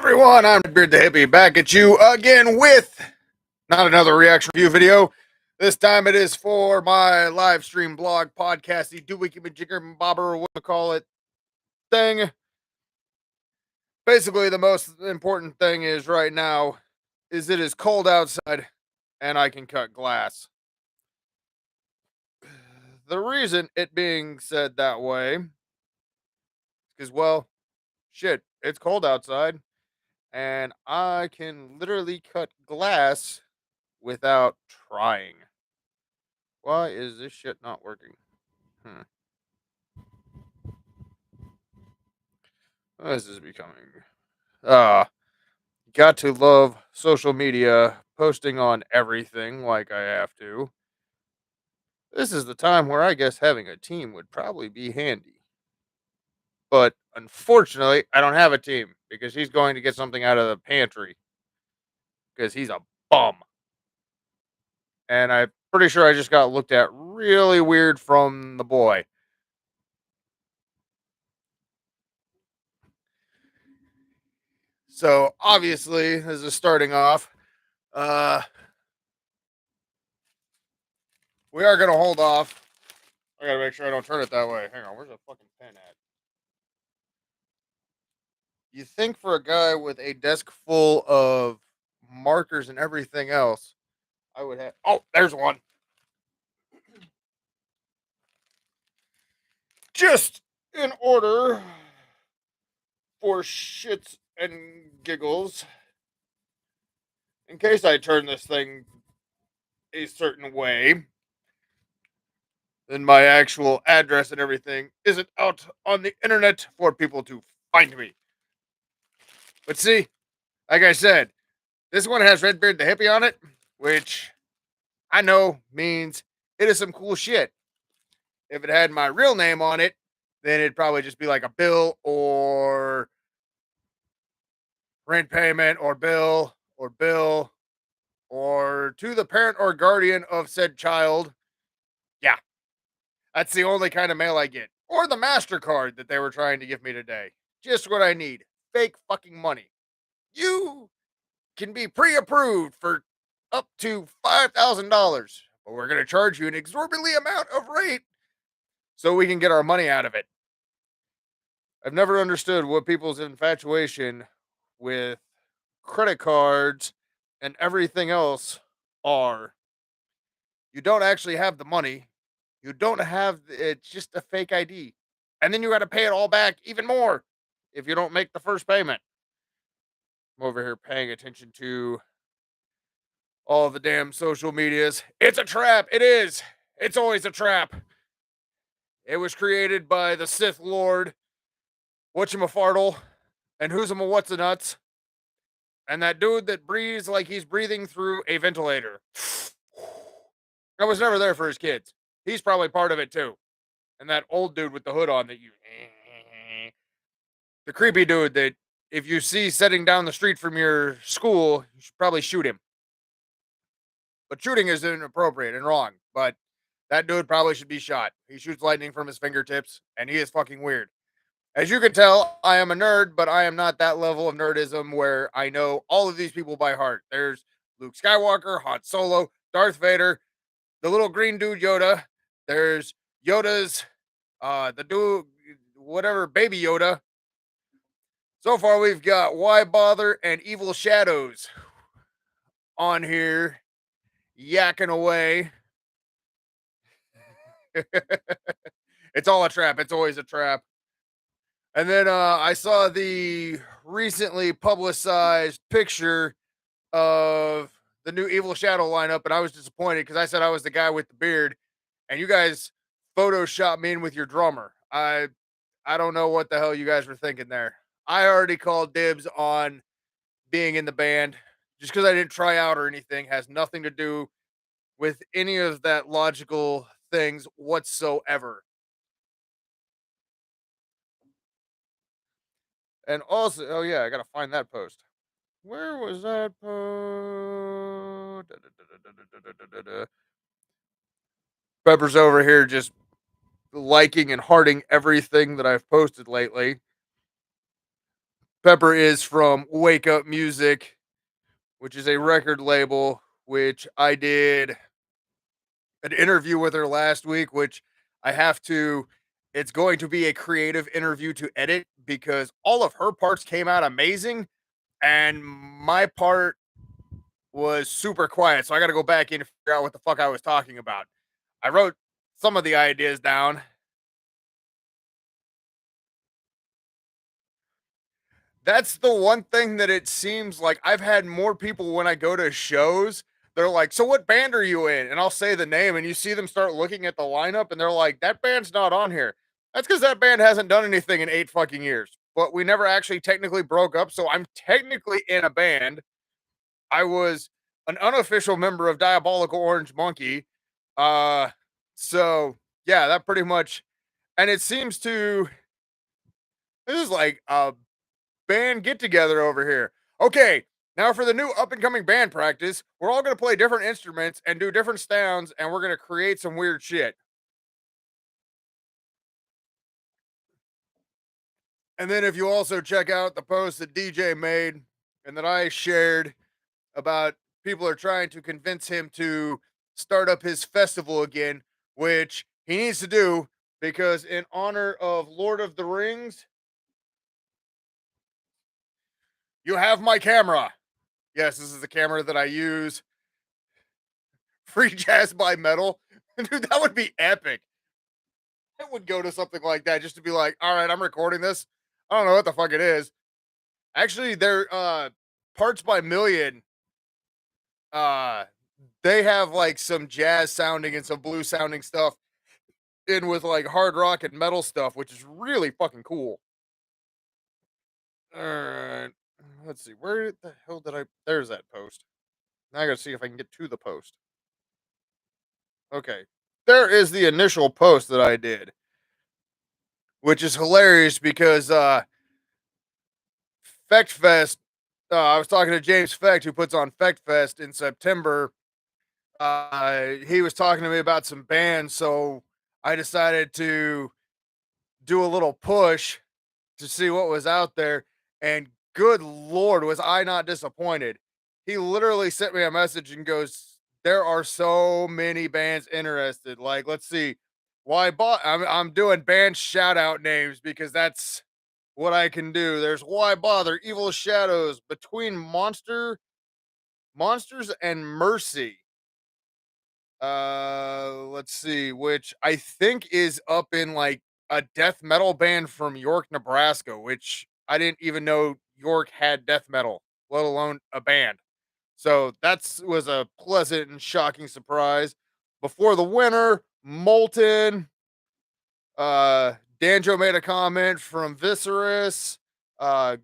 everyone, I'm Beard the Hippie back at you again with not another reaction review video. This time it is for my live stream blog podcast, the Doohickey Majigger Bobber, what to call it thing. Basically, the most important thing is right now is it is cold outside and I can cut glass. The reason it being said that way is because, well, shit, it's cold outside and I can literally cut glass without trying. Why is this shit not working? Hmm. This is becoming. Got to love social media, posting on everything like I have to. This is the time where I guess having a team would probably be handy. But unfortunately, I don't have a team because he's going to get something out of the pantry because he's a bum. And I'm pretty sure I just got looked at really weird from the boy. So obviously, this is starting off. We are gonna hold off. I gotta make sure I don't turn it that way. Hang on, where's the fucking pen at? You think for a guy with a desk full of markers and everything else, I would have. Oh, there's one. Just in order for shits and giggles, in case I turn this thing a certain way, then my actual address and everything isn't out on the internet for people to find me. But see, like I said, this one has Redbeard the Hippie on it, which I know means it is some cool shit. If it had my real name on it, then it'd probably just be like a bill or rent payment or bill or to the parent or guardian of said child. Yeah, that's the only kind of mail I get. Or the MasterCard that they were trying to give me today. Just what I need. Fake fucking money. You can be pre-approved for up to $5,000, but we're going to charge you an exorbitantly amount of rate so we can get our money out of it. I've never understood what people's infatuation with credit cards and everything else are. You don't actually have the money. You don't have it's just a fake ID. And then you got to pay it all back even more if you don't make the first payment. I'm over here paying attention to all the damn social medias. It's a trap. It is. It's always a trap. It was created by the Sith Lord, Whatchamafartle, and who's a what's a nuts, and that dude that breathes like he's breathing through a ventilator. I was never there for his kids. He's probably part of it too. And that old dude with the hood on that you, the creepy dude that if you see sitting down the street from your school, you should probably shoot him. But shooting is inappropriate and wrong. But that dude probably should be shot. He shoots lightning from his fingertips, and he is fucking weird. As you can tell, I am a nerd, but I am not that level of nerdism where I know all of these people by heart. There's Luke Skywalker, Han Solo, Darth Vader, the little green dude Yoda. There's Yoda's, the dude, whatever, baby Yoda. So far, we've got Why Bother and Evil Shadows on here yakking away. It's all a trap. It's always a trap. And then I saw the recently publicized picture of the new Evil Shadow lineup, and I was disappointed because I said I was the guy with the beard, and you guys photoshopped me in with your drummer. I don't know what the hell you guys were thinking there. I already called dibs on being in the band just because I didn't try out or anything. Has nothing to do with any of that logical things whatsoever. And also, oh yeah, I gotta find that post. Where was that post? Pepper's over here just liking and hearting everything that I've posted lately. Pepper is from Wake Up Music, which is a record label, which I did an interview with her last week, which I have to it's going to be a creative interview to edit because all of her parts came out amazing and my part was super quiet. So I got to go back in and figure out what the fuck I was talking about. I wrote some of the ideas down. That's the one thing that it seems like I've had more people when I go to shows, they're like, "So what band are you in?" And I'll say the name and you see them start looking at the lineup and they're like, "That band's not on here." That's because that band hasn't done anything in 8 fucking years. But we never actually technically broke up, so I'm technically in a band. I was an unofficial member of Diabolical Orange Monkey. Uh, so yeah, that pretty much and it seems to this is like a band get together over here. Okay, now for the new up and coming band practice, we're all going to play different instruments and do different sounds, and we're going to create some weird shit. And then if you also check out the post that DJ made and that I shared about people are trying to convince him to start up his festival again, which he needs to do because in honor of Lord of the Rings, you have my camera. Yes, this is the camera that I use. Free jazz by metal. Dude, that would be epic. I would go to something like that just to be like, all right, I'm recording this. I don't know what the fuck it is. Actually, they're Parts by Million. Uh they have like some jazz sounding and some blues sounding stuff in with like hard rock and metal stuff, which is really fucking cool. All right. Let's see. Where the hell did I there's that post. Now I gotta see if I can get to the post. Okay. There is the initial post that I did, which is hilarious because Fechtfest. I was talking to James Fecht, who puts on Fechtfest in September. He was talking to me about some bands, so I decided to do a little push to see what was out there. And good lord, was I not disappointed? He literally sent me a message and goes, "There are so many bands interested. Like, let's see, why? I'm doing band shout out names because that's what I can do. There's Why Bother, Evil Shadows, Between Monsters and Mercy. Let's see, which I think is up in like a death metal band from York, Nebraska, which I didn't even know York had death metal, let alone a band. So that's was a pleasant and shocking surprise. Before the winter, Molten, Danjo made a comment from Viscerus,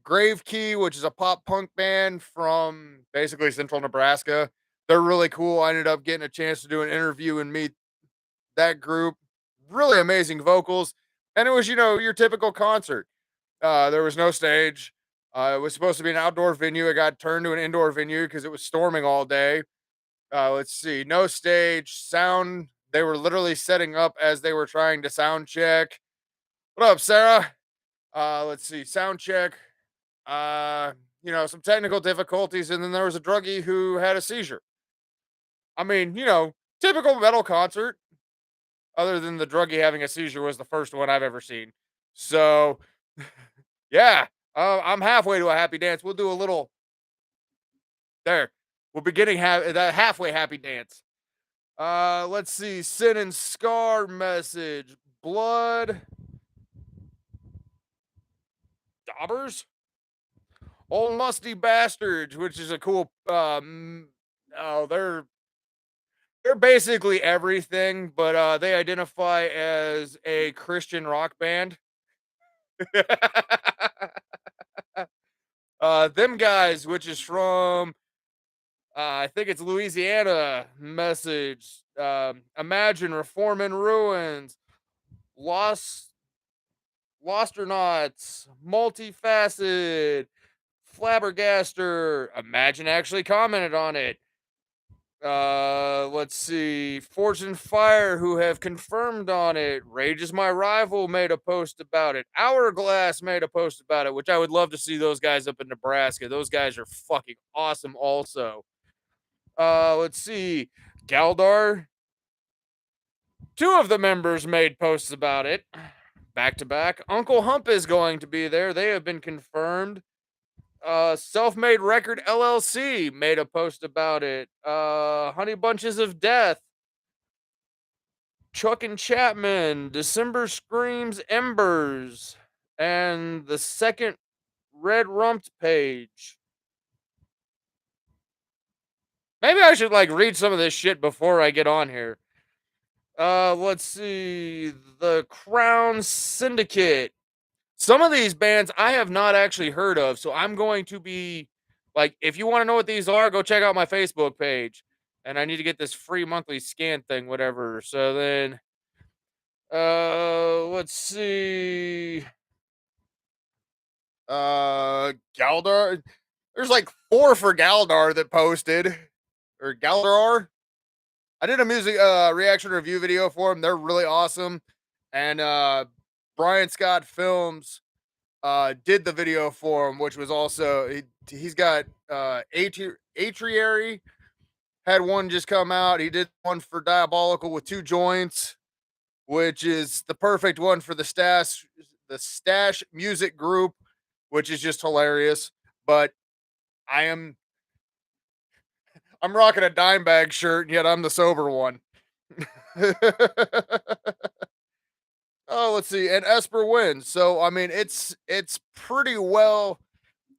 Grave Key, which is a pop punk band from basically central Nebraska. They're really cool. I ended up getting a chance to do an interview and meet that group. Really amazing vocals. And it was, your typical concert. There was no stage. It was supposed to be an outdoor venue. It got turned to an indoor venue because it was storming all day. Let's see, no stage, sound. They were literally setting up as they were trying to sound check. What up, Sarah? Let's see, sound check. Uh, some technical difficulties, and then there was a druggie who had a seizure. I mean, typical metal concert. Other than the druggie having a seizure was the first one I've ever seen. So, yeah, I'm halfway to a happy dance. We'll do a little there. We're beginning that halfway happy dance. Let's see, Sin and Scar message, Blood Daubers, Old Musty Bastards, which is a cool. Oh, they're basically everything, but they identify as a Christian rock band. Them guys, which is from I think it's Louisiana. Message. Imagine Reform in Ruins, Lost Losternauts, Multifaceted, Flabbergaster. Imagine actually commented on it. Let's see. Forge and Fire, who have confirmed on it. Rage is My Rival made a post about it. Hourglass made a post about it, which I would love to see those guys up in Nebraska. Those guys are fucking awesome also. Let's see. Galdar. Two of the members made posts about it. Back to back. Uncle Hump is going to be there. They have been confirmed. Self-Made Record LLC made a post about it. Honey Bunches of Death, Chuck and Chapman, December Screams Embers, and the second Red Rumped page. Maybe I should like read some of this shit before I get on here. Let's see. The Crown Syndicate. Some of these bands I have not actually heard of, so I'm going to be like, if you want to know what these are, go check out my Facebook page. And I need to get this free monthly scan thing, whatever. So then, let's see. Galdar. There's like 4 for Galdar that posted, or Galdar. I did a music reaction review video for them. They're really awesome. And Brian Scott Films did the video for him, which was also he's got Atriary had one just come out. He did one for Diabolical with 2 joints, which is the perfect one for the Stash Music Group, which is just hilarious. But I'm rocking a dime bag shirt, and yet I'm the sober one. Oh, let's see. And Esper wins. So I mean, it's pretty well.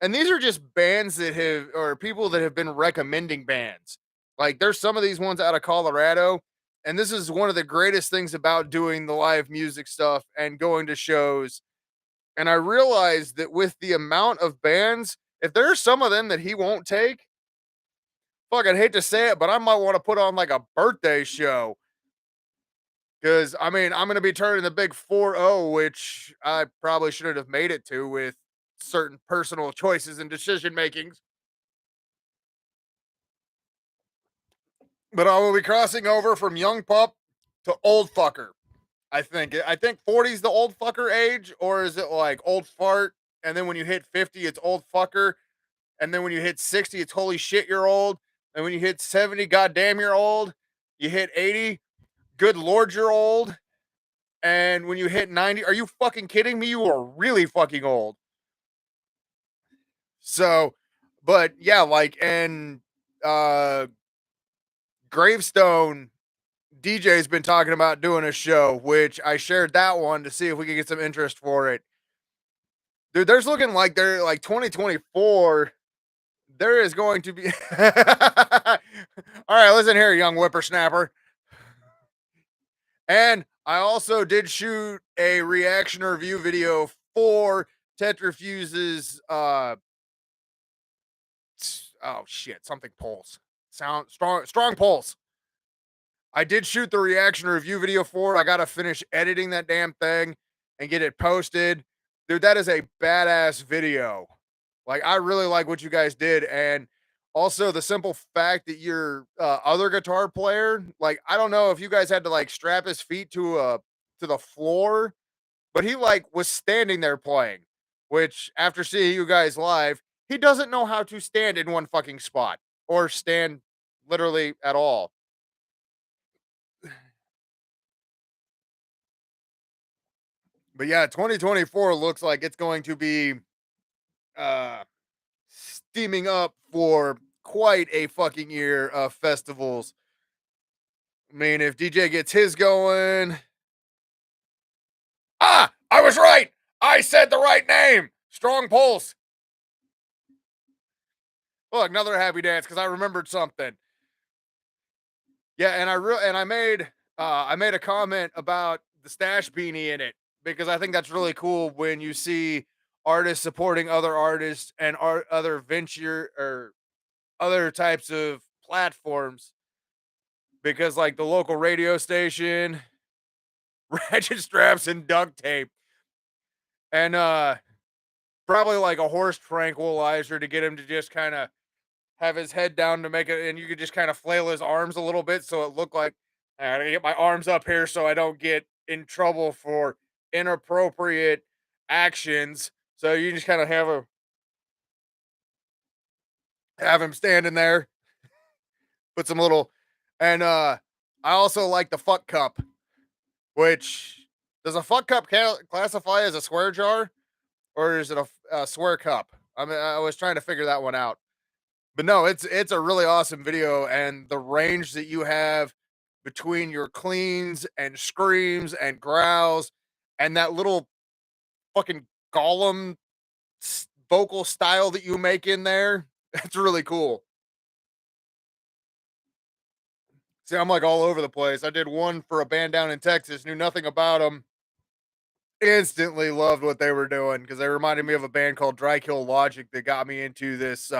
And these are just bands that have, or people that have been recommending bands. Like there's some of these ones out of Colorado, and this is one of the greatest things about doing the live music stuff and going to shows. And I realized that with the amount of bands, if there's some of them that he won't take, fuck, I'd hate to say it, but I might want to put on like a birthday show. Because I mean, I'm going to be turning the big 4-0, which I probably shouldn't have made it to with certain personal choices and decision makings. But I will be crossing over from young pup to old fucker. I think 40 is the old fucker age, or is it like old fart? And then when you hit 50, it's old fucker. And then when you hit 60, it's holy shit, you're old. And when you hit 70, goddamn, you're old. You hit 80, good lord, you're old. And when you hit 90, are you fucking kidding me? You are really fucking old. So, but yeah, like, and Gravestone DJ's been talking about doing a show, which I shared that one to see if we could get some interest for it. Dude, there's looking like they're like 2024. There is going to be. All right, listen here, young whippersnapper. And I also did shoot a reaction review video for Tetrafuse's oh shit, something pulse. Sound strong pulse. I did shoot the reaction review video for it. I got to finish editing that damn thing and get it posted. Dude, that is a badass video. Like, I really like what you guys did. And also the simple fact that your other guitar player, like, I don't know if you guys had to like strap his feet to the floor, but he like was standing there playing, which after seeing you guys live, he doesn't know how to stand in one fucking spot or stand literally at all. But yeah, 2024 looks like it's going to be uh steaming up for quite a fucking year of festivals. I mean, if DJ gets his going. Ah, I was right. I said the right name. Strong Pulse. Look, another happy dance because I remembered something. Yeah, and I made a comment about the stash beanie in it because I think that's really cool when you see artists supporting other artists and other venture or other types of platforms because like the local radio station, ratchet straps and duct tape, and probably like a horse tranquilizer to get him to just kind of have his head down to make it, and you could just kind of flail his arms a little bit so it looked like I gotta get my arms up here so I don't get in trouble for inappropriate actions. So you just kind of have him standing there, put some little, and I also like the fuck cup, which does a fuck cup classify as a swear jar or is it a swear cup? I mean, I was trying to figure that one out. But no, it's a really awesome video, and the range that you have between your cleans and screams and growls and that little fucking Gollum vocal style that you make in there, it's really cool. See, I'm like all over the place. I did one for a band down in Texas, knew nothing about them. Instantly loved what they were doing because they reminded me of a band called Dry Kill Logic that got me into this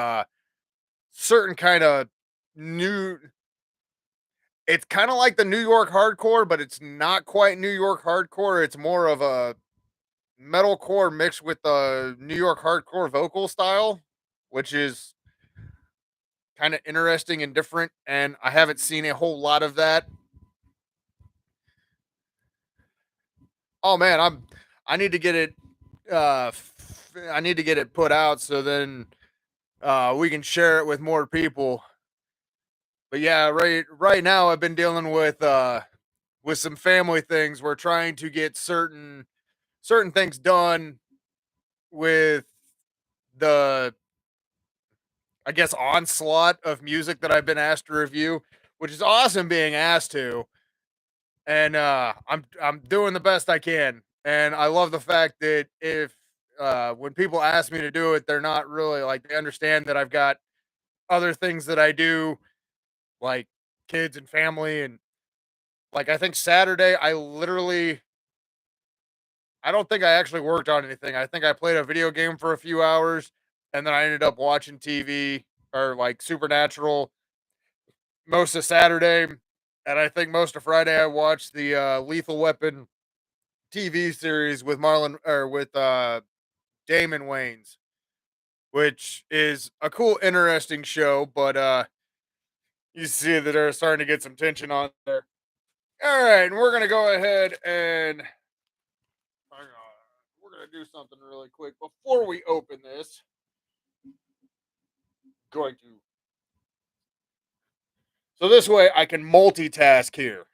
certain kind of new. It's kind of like the New York hardcore, but it's not quite New York hardcore. It's more of a metalcore mixed with the New York hardcore vocal style, which is kind of interesting and different. And I haven't seen a whole lot of that. Oh man, I need to get it. I need to get it put out so then we can share it with more people. But yeah, right now I've been dealing with some family things. We're trying to get certain things done with the, I guess, onslaught of music that I've been asked to review, which is awesome being asked to. And I'm doing the best I can. And I love the fact that if when people ask me to do it, they're not really like, they understand that I've got other things that I do, like kids and family. And like I think Saturday I don't think I actually worked on anything. I think I played a video game for a few hours and then I ended up watching TV or like Supernatural most of Saturday. And I think most of Friday I watched the Lethal Weapon TV series with Marlon or with Damon Wayans, which is a cool, interesting show, but you see that they're starting to get some tension on there. All right, and we're gonna go ahead and hang on. We're gonna do something really quick before we open this. Going to so this way I can multitask here.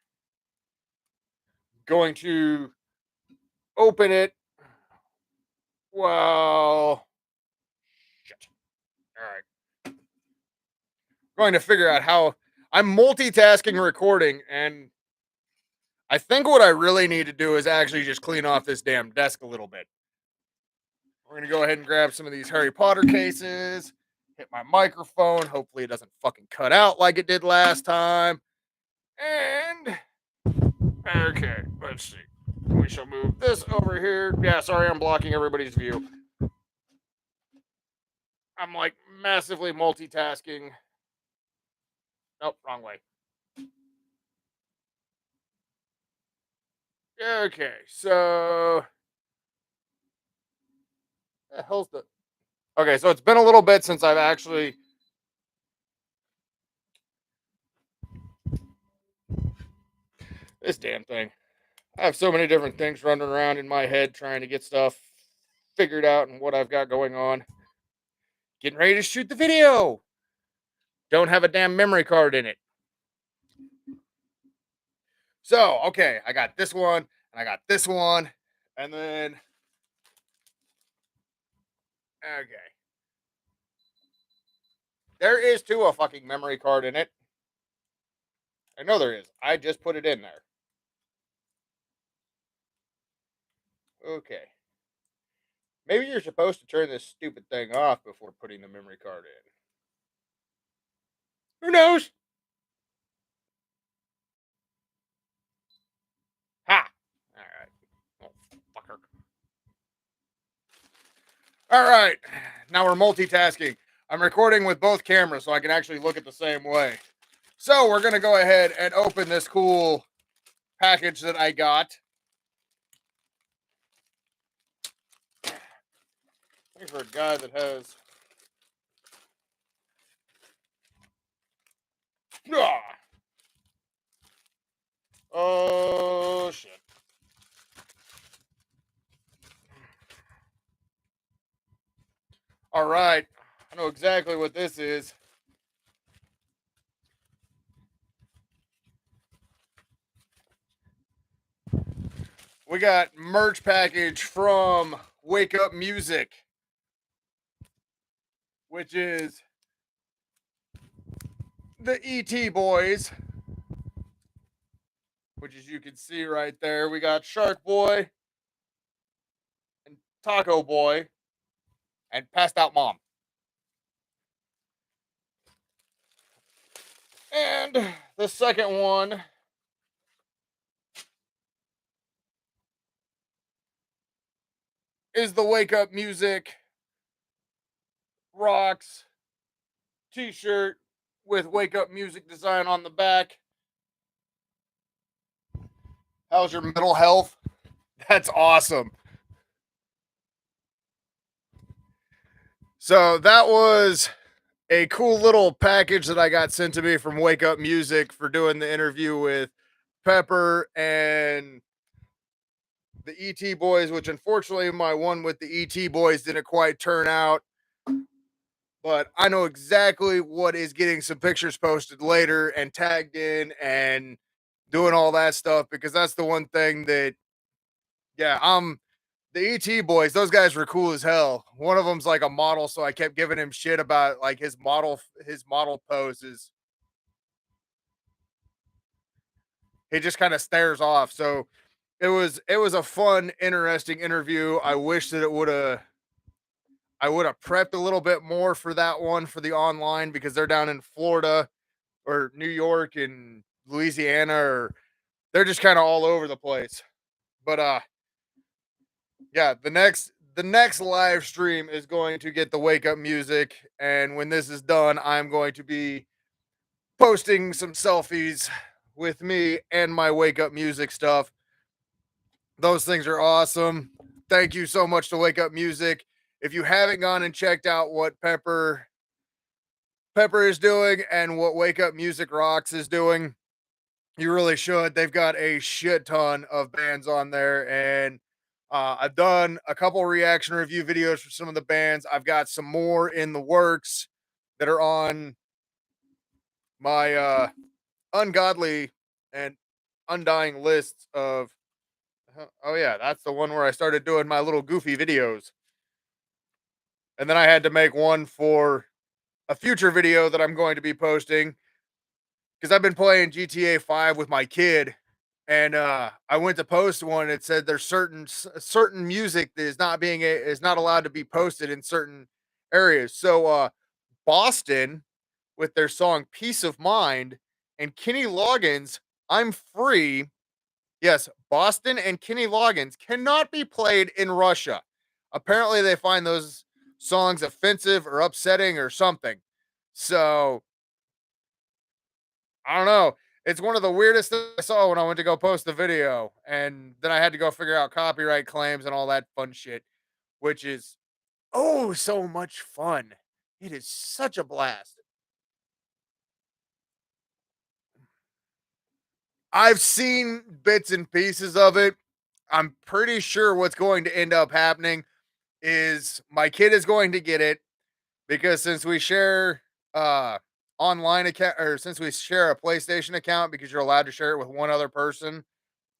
Going to open it. Well, shit. All right. Going to figure out how I'm multitasking recording, and I think what I really need to do is actually just clean off this damn desk a little bit. We're gonna go ahead and grab some of these Harry Potter cases, hit my microphone. Hopefully, it doesn't fucking cut out like it did last time. And okay, let's see. We shall move this over here. Yeah, sorry, I'm blocking everybody's view. I'm like massively multitasking. Nope, wrong way. Okay, so the hell's the okay? So it's been a little bit since I've actually this damn thing. I have so many different things running around in my head trying to get stuff figured out and what I've got going on. Getting ready to shoot the video. Don't have a damn memory card in it. So, okay, I got this one and I got this one. And then, okay. There is too a fucking memory card in it. I know there is. I just put it in there. Okay. Maybe you're supposed to turn this stupid thing off before putting the memory card in. Who knows? Ha! Alright. Oh, fucker. Alright. Now we're multitasking. I'm recording with both cameras so I can actually look at the same way. So we're going to go ahead and open this cool package that I got. For a guy that has Ah. Oh shit. All right. I know exactly what this is. We got merch package from Wake Up Music, which is the ET Boys, which as you can see right there, we got Shark Boy and Taco Boy and Passed Out Mom. And the second one is the Wake Up Music Rocks t-shirt with Wake Up Music design on the back. How's your mental health? That's awesome. So that was a cool little package that I got sent to me from Wake Up Music for doing the interview with Pepper and the ET Boys, which unfortunately my one with the ET Boys didn't quite turn out. But I know exactly what is getting some pictures posted later and tagged in and doing all that stuff because that's the one thing that, yeah, the ET boys, those guys were cool as hell. One of them's like a model, so I kept giving him shit about like his model poses. He just kind of stares off. So it was a fun, interesting interview. I would have prepped a little bit more for that one for the online because they're down in Florida or New York and Louisiana, or they're just kind of all over the place. But yeah, the next live stream is going to get the Wake Up Music, and when this is done, I'm going to be posting some selfies with me and my Wake Up Music stuff. Those things are awesome. Thank you so much to Wake Up Music. If you haven't gone and checked out what Pepper is doing and what Wake Up Music Rocks is doing, you really should. They've got a shit ton of bands on there, and I've done a couple reaction review videos for some of the bands. I've got some more in the works that are on my ungodly and undying list of. Oh yeah, that's the one where I started doing my little goofy videos, and then I had to make one for a future video that I'm going to be posting because I've been playing GTA 5 with my kid, and I went to post one. It said there's certain music that is not allowed to be posted in certain areas. So Boston with their song "Peace of Mind" and Kenny Loggins "I'm Free." Yes, Boston and Kenny Loggins cannot be played in Russia. Apparently, they find those songs offensive or upsetting or something. So I don't know. It's one of the weirdest things I saw when I went to go post the video, and then I had to go figure out copyright claims and all that fun shit, which is oh so much fun. It is such a blast. I've seen bits and pieces of it. I'm pretty sure what's going to end up happening is my kid is going to get it because since we share online account or since we share a PlayStation account because you're allowed to share it with one other person.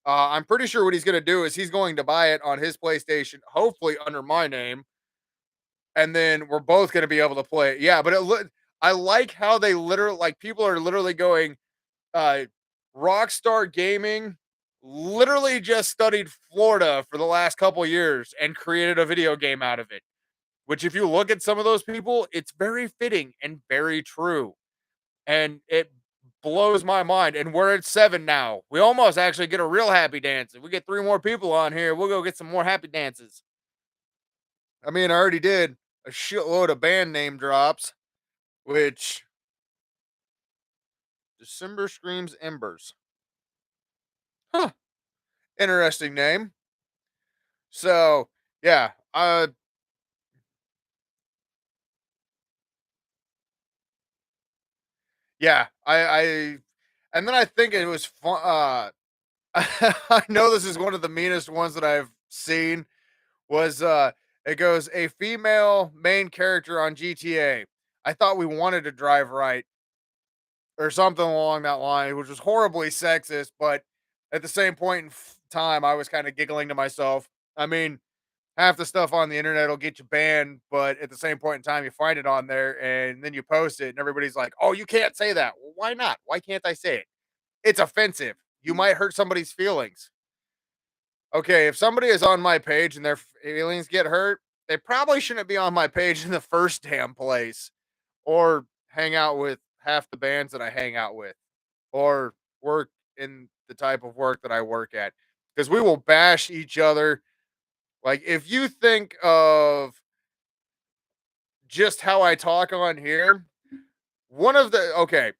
I'm pretty sure what he's going to do is he's going to buy it on his PlayStation, hopefully under my name, and then we're both going to be able to play it. Yeah, but I like how they literally like people are literally going. Uh, Rockstar Gaming literally just studied Florida for the last couple years and created a video game out of it. Which, if you look at some of those people, it's very fitting and very true, and it blows my mind. And we're at 7 now. We almost actually get a real happy dance. If we get 3 more people on here, we'll go get some more happy dances. I mean, I already did a shitload of band name drops, which December Screams Embers. Huh. Interesting name. So, yeah, Yeah, and then I think it was fun. I know this is one of the meanest ones that I've seen. Was it goes a female main character on GTA. I thought we wanted to drive right or something along that line, which was horribly sexist, but at the same point in time, I was kind of giggling to myself. I mean, half the stuff on the internet will get you banned, but at the same point in time, you find it on there and then you post it, and everybody's like, "Oh, you can't say that." Well, why not? Why can't I say it? It's offensive. You might hurt somebody's feelings. Okay, if somebody is on my page and their feelings get hurt, they probably shouldn't be on my page in the first damn place or hang out with half the bands that I hang out with or work in the type of work that I work at because we will bash each other. Like, if you think of just how I talk on here, okay,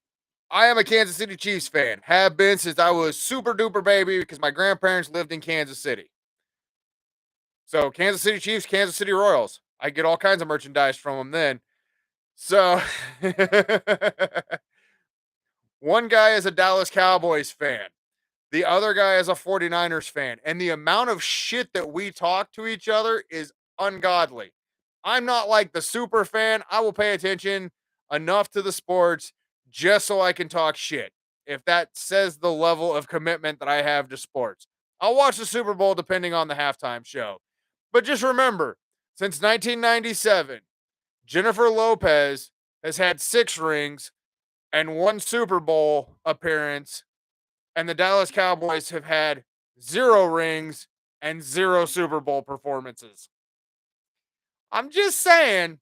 I am a Kansas City Chiefs fan, have been since I was super duper baby because my grandparents lived in Kansas City. So Kansas City Chiefs, Kansas City Royals. I get all kinds of merchandise from them then. So one guy is a Dallas Cowboys fan. The other guy is a 49ers fan. And the amount of shit that we talk to each other is ungodly. I'm not like the super fan. I will pay attention enough to the sports just so I can talk shit. If that says the level of commitment that I have to sports, I'll watch the Super Bowl depending on the halftime show. But just remember, since 1997, Jennifer Lopez has had 6 rings and 1 Super Bowl appearance, and the Dallas Cowboys have had 0 rings and 0 Super Bowl performances. I'm just saying,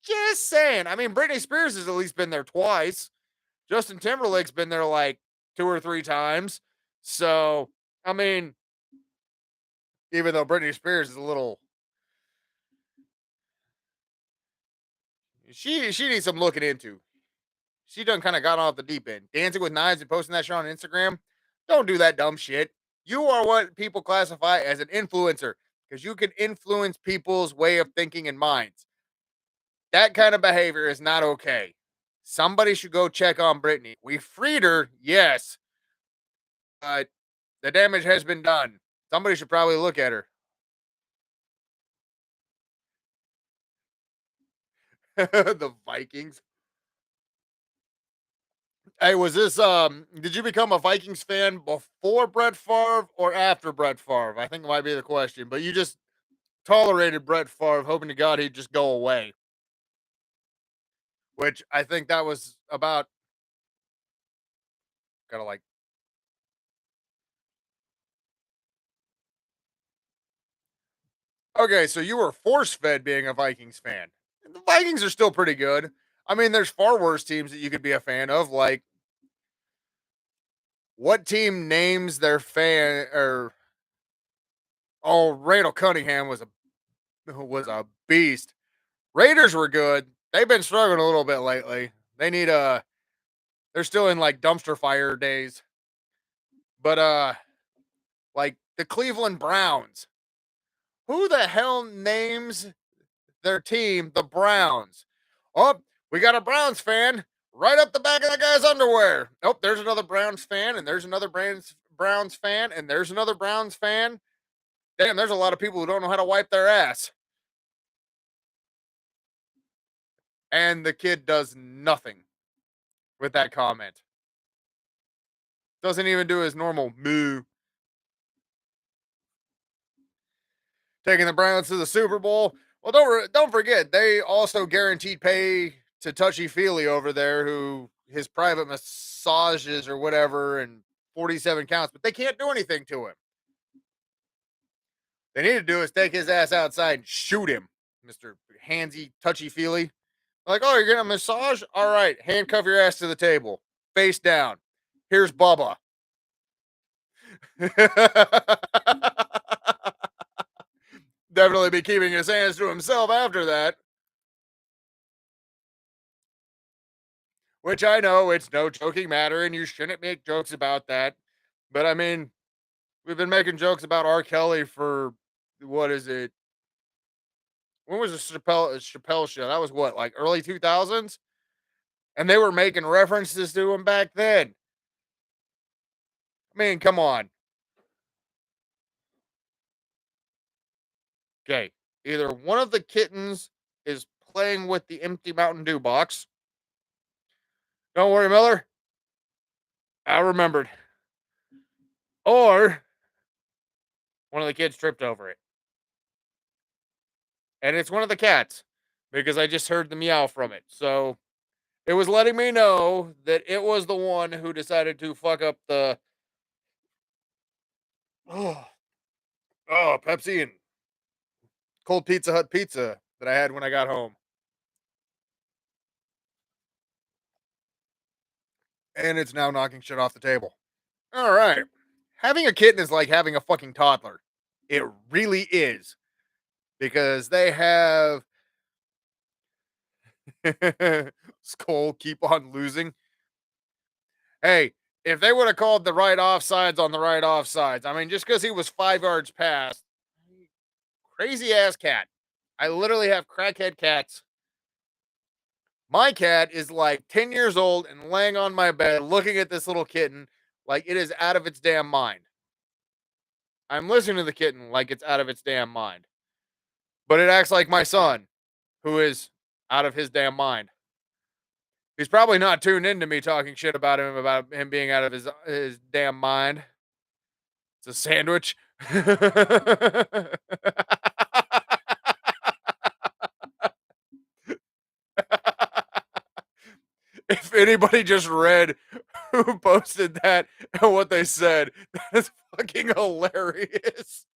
just saying. I mean, Britney Spears has at least been there twice. Justin Timberlake's been there like 2 or 3 times. So, I mean, even though Britney Spears is a little, she needs some looking into. She done kind of got off the deep end. Dancing with Knives and posting that shit on Instagram. Don't do that dumb shit. You are what people classify as an influencer because you can influence people's way of thinking and minds. That kind of behavior is not okay. Somebody should go check on Brittany. We freed her, yes, but the damage has been done. Somebody should probably look at her. The Vikings. Hey, was this did you become a Vikings fan before Brett Favre or after Brett Favre? I think it might be the question, but you just tolerated Brett Favre, hoping to God he'd just go away. Which I think that was about kind of like, okay, so you were force fed being a Vikings fan. The Vikings are still pretty good. I mean, there's far worse teams that you could be a fan of. Like, what team names their fan or oh, Randall Cunningham was a beast. Raiders were good. They've been struggling a little bit lately. They need a they're still in like dumpster fire days. But like the Cleveland Browns. Who the hell names their team the Browns? Oh, we got a Browns fan right up the back of that guy's underwear. Oh, there's another Browns fan, and there's another Browns fan, and there's another Browns fan. Damn, there's a lot of people who don't know how to wipe their ass. And the kid does nothing with that comment. Doesn't even do his normal moo. Taking the Browns to the Super Bowl. Well, don't forget they also guaranteed pay to Touchy Feely over there, who his private massages or whatever, and 47 counts, but they can't do anything to him. They need to do is take his ass outside and shoot him, Mister Handsy Touchy Feely. Like, oh, you're getting a massage? All right, handcuff your ass to the table, face down. Here's Bubba. Definitely be keeping his hands to himself after that. Which I know it's no joking matter, and you shouldn't make jokes about that. But I mean, we've been making jokes about R. Kelly for what is it? When was the Chappelle show? That was what, like early 2000s? And they were making references to him back then. I mean, come on. Okay. Either one of the kittens is playing with the empty Mountain Dew box. Don't worry, Miller. I remembered. Or one of the kids tripped over it. And it's one of the cats because I just heard the meow from it. So it was letting me know that it was the one who decided to fuck up the oh, Pepsi and cold Pizza Hut pizza that I had when I got home. And it's now knocking shit off the table. All right. Having a kitten is like having a fucking toddler. It really is. Because they have Skull keep on losing. Hey, if they would have called the right offsides on the right offsides, I mean, just because he was 5 yards past, crazy ass cat. I literally have crackhead cats. My cat is like 10 years old and laying on my bed looking at this little kitten like it is out of its damn mind. I'm listening to the kitten like it's out of its damn mind. But it acts like my son, who is out of his damn mind. He's probably not tuned into me talking shit about him being out of his damn mind. It's a sandwich. If anybody just read who posted that and what they said, that is fucking hilarious.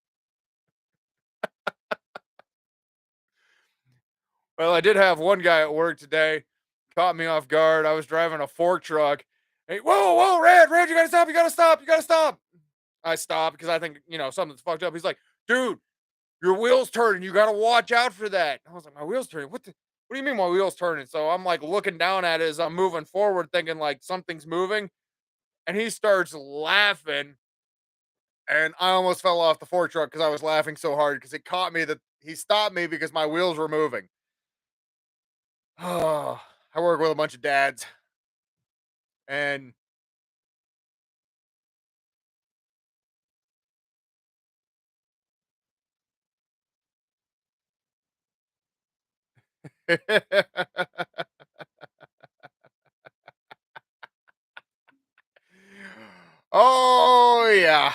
Well, I did have one guy at work today caught me off guard. I was driving a fork truck. Hey, whoa, Red, you gotta stop, you gotta stop. I stopped because I think, something's fucked up. He's like, dude, your wheel's turning. You gotta watch out for that. I was like, my wheel's turning. What do you mean my wheel's turning? So I'm like looking down at it as I'm moving forward, thinking like something's moving. And he starts laughing. And I almost fell off the fork truck because I was laughing so hard because it caught me that he stopped me because my wheels were moving. Oh, I work with a bunch of dads. And oh yeah.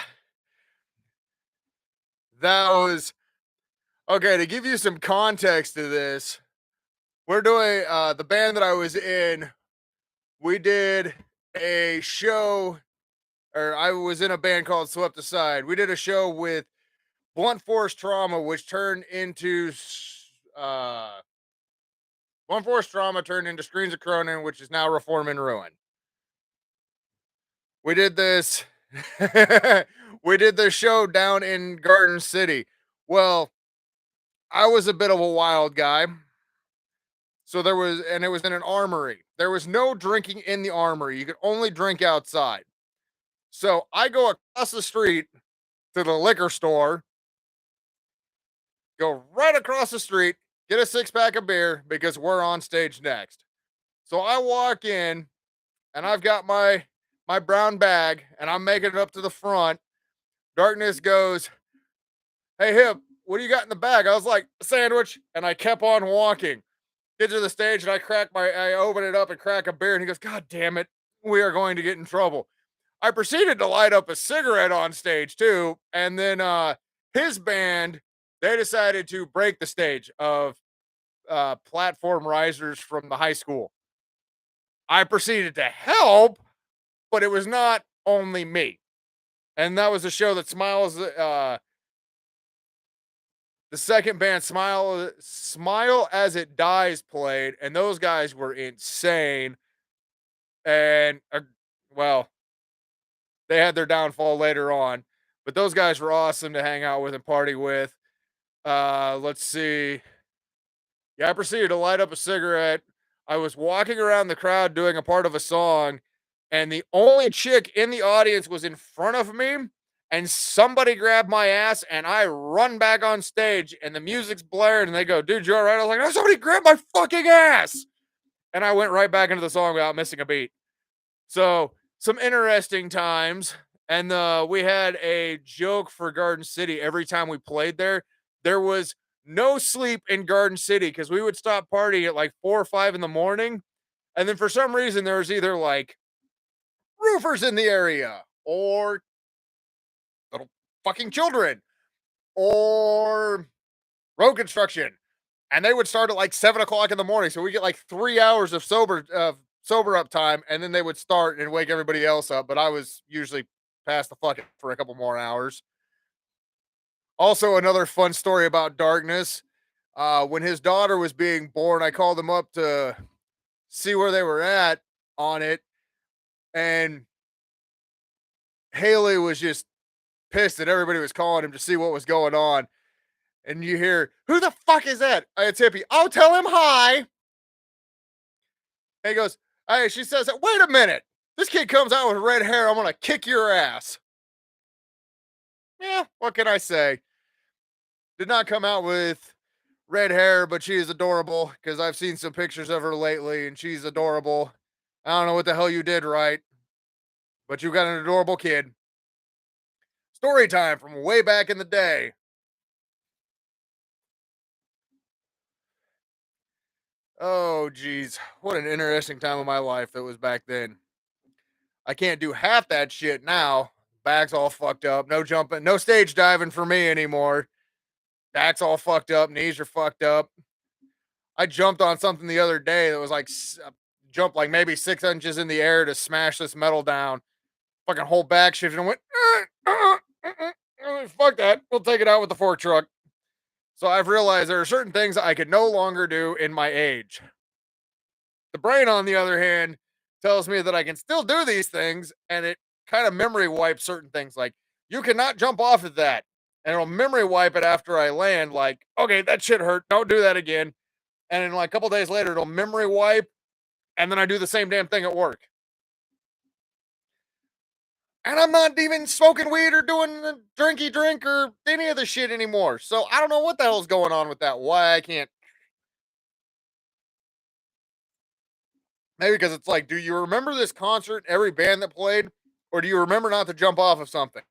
That was okay. To give you some context to this, we're doing the band that I was in. We did a show, or I was in a band called Swept Aside. We did a show with Blunt Force Trauma, which turned into Blunt Force Trauma turned into Screens of Cronin, which is now Reform and Ruin. We did this. We did this show down in Garden City. Well, I was a bit of a wild guy. So and it was in an armory. There was no drinking in the armory. You could only drink outside. So I go across the street to the liquor store, go right across the street, get a 6-pack of beer because we're on stage next. So I walk in and I've got my brown bag and I'm making it up to the front. Darkness goes, "Hey Hip, what do you got in the bag?" I was like, "A sandwich," and I kept on walking. Get to the stage and I open it up and crack a beer and he goes, "God damn it, we are going to get in trouble." I proceeded to light up a cigarette on stage too, and then his band, they decided to break the stage of platform risers from the high school. I proceeded to help, but it was not only me. And that was a show that the second band, Smile as It Dies, played, and those guys were insane. And well, they had their downfall later on, but those guys were awesome to hang out with and party with. Let's see. Yeah, I proceeded to light up a cigarette. I was walking around the crowd doing a part of a song, and the only chick in the audience was in front of me, and somebody grabbed my ass, and I run back on stage, and the music's blaring, and they go, "Dude, you all right?" I was like, "No, somebody grabbed my fucking ass!" And I went right back into the song without missing a beat. So, some interesting times. And we had a joke for Garden City every time we played there. There was no sleep in Garden City because we would stop partying at like 4 or 5 in the morning. And then for some reason, there was either like roofers in the area or little fucking children or road construction. And they would start at like 7 o'clock in the morning. So we get like 3 hours of sober up time, and then they would start and wake everybody else up. But I was usually past the fucking for a couple more hours. Also, another fun story about darkness. When his daughter was being born, I called him up to see where they were at on it, and Haley was just pissed that everybody was calling him to see what was going on. And you hear, "Who the fuck is that?" It's Hippie. "I'll tell him hi." And he goes, "Hey," she says, "Wait a minute. This kid comes out with red hair. I'm going to kick your ass." Yeah, what can I say? Did not come out with red hair, but she is adorable because I've seen some pictures of her lately and she's adorable. I don't know what the hell you did right, but you got an adorable kid. Story time from way back in the day. Oh, geez. What an interesting time of my life that was back then. I can't do half that shit now. Back's all fucked up. No jumping, no stage diving for me anymore. Back's all fucked up. Knees are fucked up. I jumped on something the other day that was like jumped like maybe 6 inches in the air to smash this metal down. Fucking whole back shifted and went, fuck that. We'll take it out with the fork truck. So I've realized there are certain things I could no longer do in my age. The brain, on the other hand, tells me that I can still do these things, and it kind of memory wipes certain things. Like, you cannot jump off of that. And it'll memory wipe it after I land, like, okay, that shit hurt. Don't do that again. And then like a couple days later, it'll memory wipe, and then I do the same damn thing at work. And I'm not even smoking weed or doing the drinky drink or any of the shit anymore. So I don't know what the hell's going on with that. Why I can't. Maybe because it's like, do you remember this concert, every band that played, or do you remember not to jump off of something?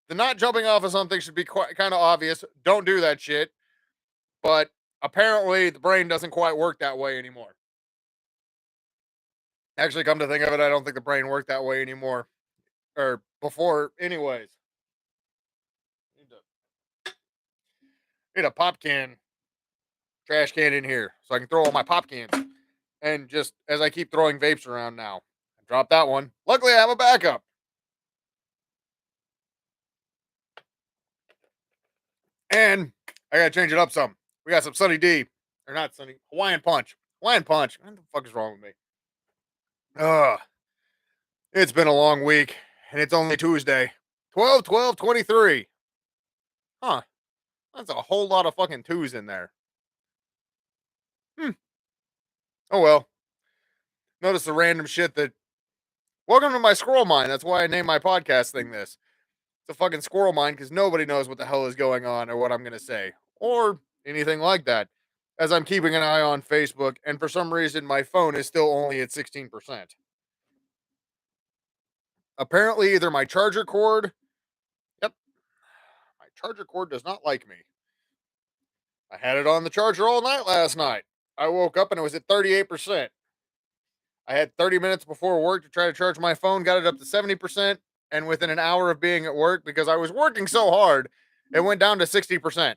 The not jumping off of something should be quite kind of obvious. Don't do that shit. But apparently, the brain doesn't quite work that way anymore. Actually, come to think of it, I don't think the brain worked that way anymore or before, anyways. Need a pop can, trash can in here so I can throw all my pop cans. And just as I keep throwing vapes around now, I dropped that one. Luckily, I have a backup. And I gotta change it up some. We got some Sunny D, or not Sunny, Hawaiian Punch. Hawaiian Punch. What the fuck is wrong with me? Ugh. It's been a long week, and it's only Tuesday. 12/12/23. Huh. That's a whole lot of fucking twos in there. Hmm. Oh well. Notice the random shit that. Welcome to my squirrel mind. That's why I named my podcast thing this. It's a fucking squirrel mind because nobody knows what the hell is going on or what I'm going to say or anything like that. As I'm keeping an eye on Facebook, and for some reason, my phone is still only at 16%. Apparently, either my charger cord. Yep, my charger cord does not like me. I had it on the charger all night last night. I woke up and it was at 38%. I had 30 minutes before work to try to charge my phone, got it up to 70%. And within an hour of being at work, because I was working so hard, it went down to 60%.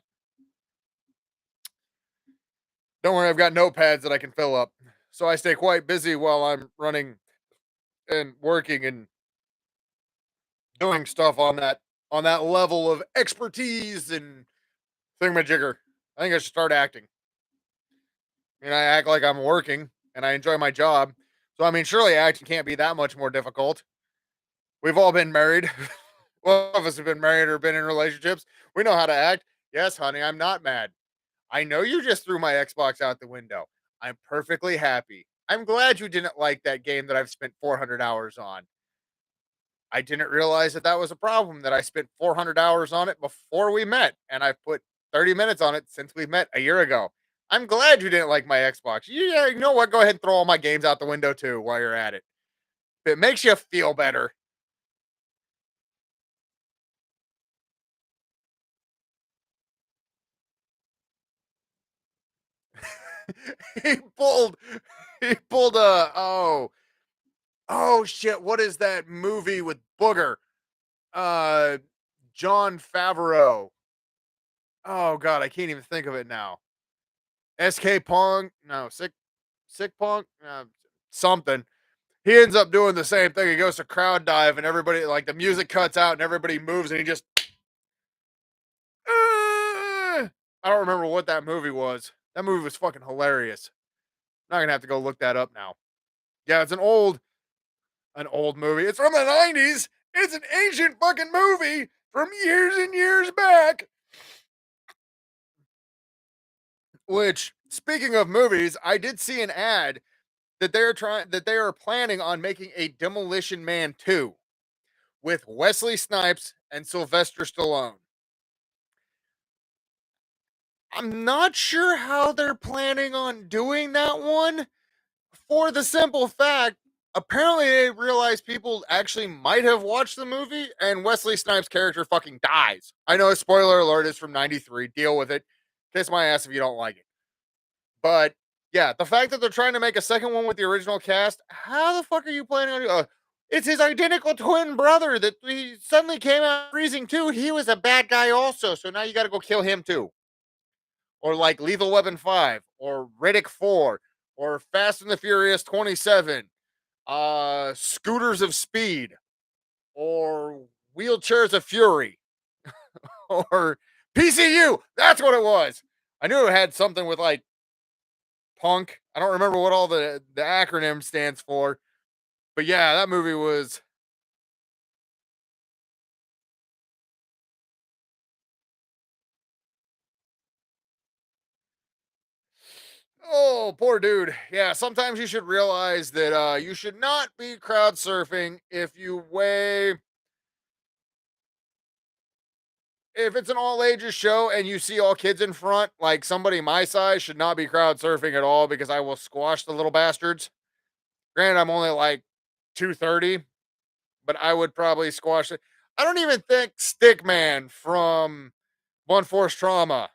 Don't worry, I've got notepads that I can fill up. So I stay quite busy while I'm running and working and doing stuff on that level of expertise and thingamajigger. I think I should start acting. And I act like I'm working and I enjoy my job. So I mean, surely acting can't be that much more difficult. We've all been married. All of us have been married or been in relationships. We know how to act. Yes, honey, I'm not mad. I know you just threw my Xbox out the window. I'm perfectly happy. I'm glad you didn't like that game that I've spent 400 hours on. I didn't realize that that was a problem, that I spent 400 hours on it before we met, and I've put 30 minutes on it since we met a year ago. I'm glad you didn't like my Xbox. Yeah, you know what? Go ahead and throw all my games out the window too while you're at it. If it makes you feel better. he pulled he pulled a oh shit, what is that movie with Booger? Uh John Favreau. Oh god, I can't even think of it now. SK Punk? No, Sick Punk? Something. He ends up doing the same thing. He goes to crowd dive and everybody like the music cuts out and everybody moves and he just I don't remember what that movie was. That movie was fucking hilarious. I'm not gonna have to go look that up now. Yeah, it's an old movie. It's from the 90s. It's an ancient fucking movie from years and years back. Which, speaking of movies, I did see an ad that they are planning on making a Demolition Man 2 with Wesley Snipes and Sylvester Stallone. I'm not sure how they're planning on doing that one for the simple fact apparently they realized people actually might have watched the movie and Wesley Snipes' character fucking dies. I know, spoiler alert, is from 93. Deal with it. Kiss my ass if you don't like it. But yeah, the fact that they're trying to make a second one with the original cast, how the fuck are you planning on it's his identical twin brother that he suddenly came out freezing too. He was a bad guy also, so now you got to go kill him too. Or like Lethal Weapon 5 or Riddick 4 or Fast and the Furious 27, Scooters of Speed or Wheelchairs of Fury or PCU. That's what it was. I knew it had something with like punk. I don't remember what all the acronym stands for, but yeah, that movie was. Oh, poor dude. Yeah, sometimes you should realize that you should not be crowd surfing if it's an all ages show and you see all kids in front, like somebody my size should not be crowd surfing at all because I will squash the little bastards. Granted, I'm only like 230, but I would probably squash it. I don't even think Stickman from One Force Trauma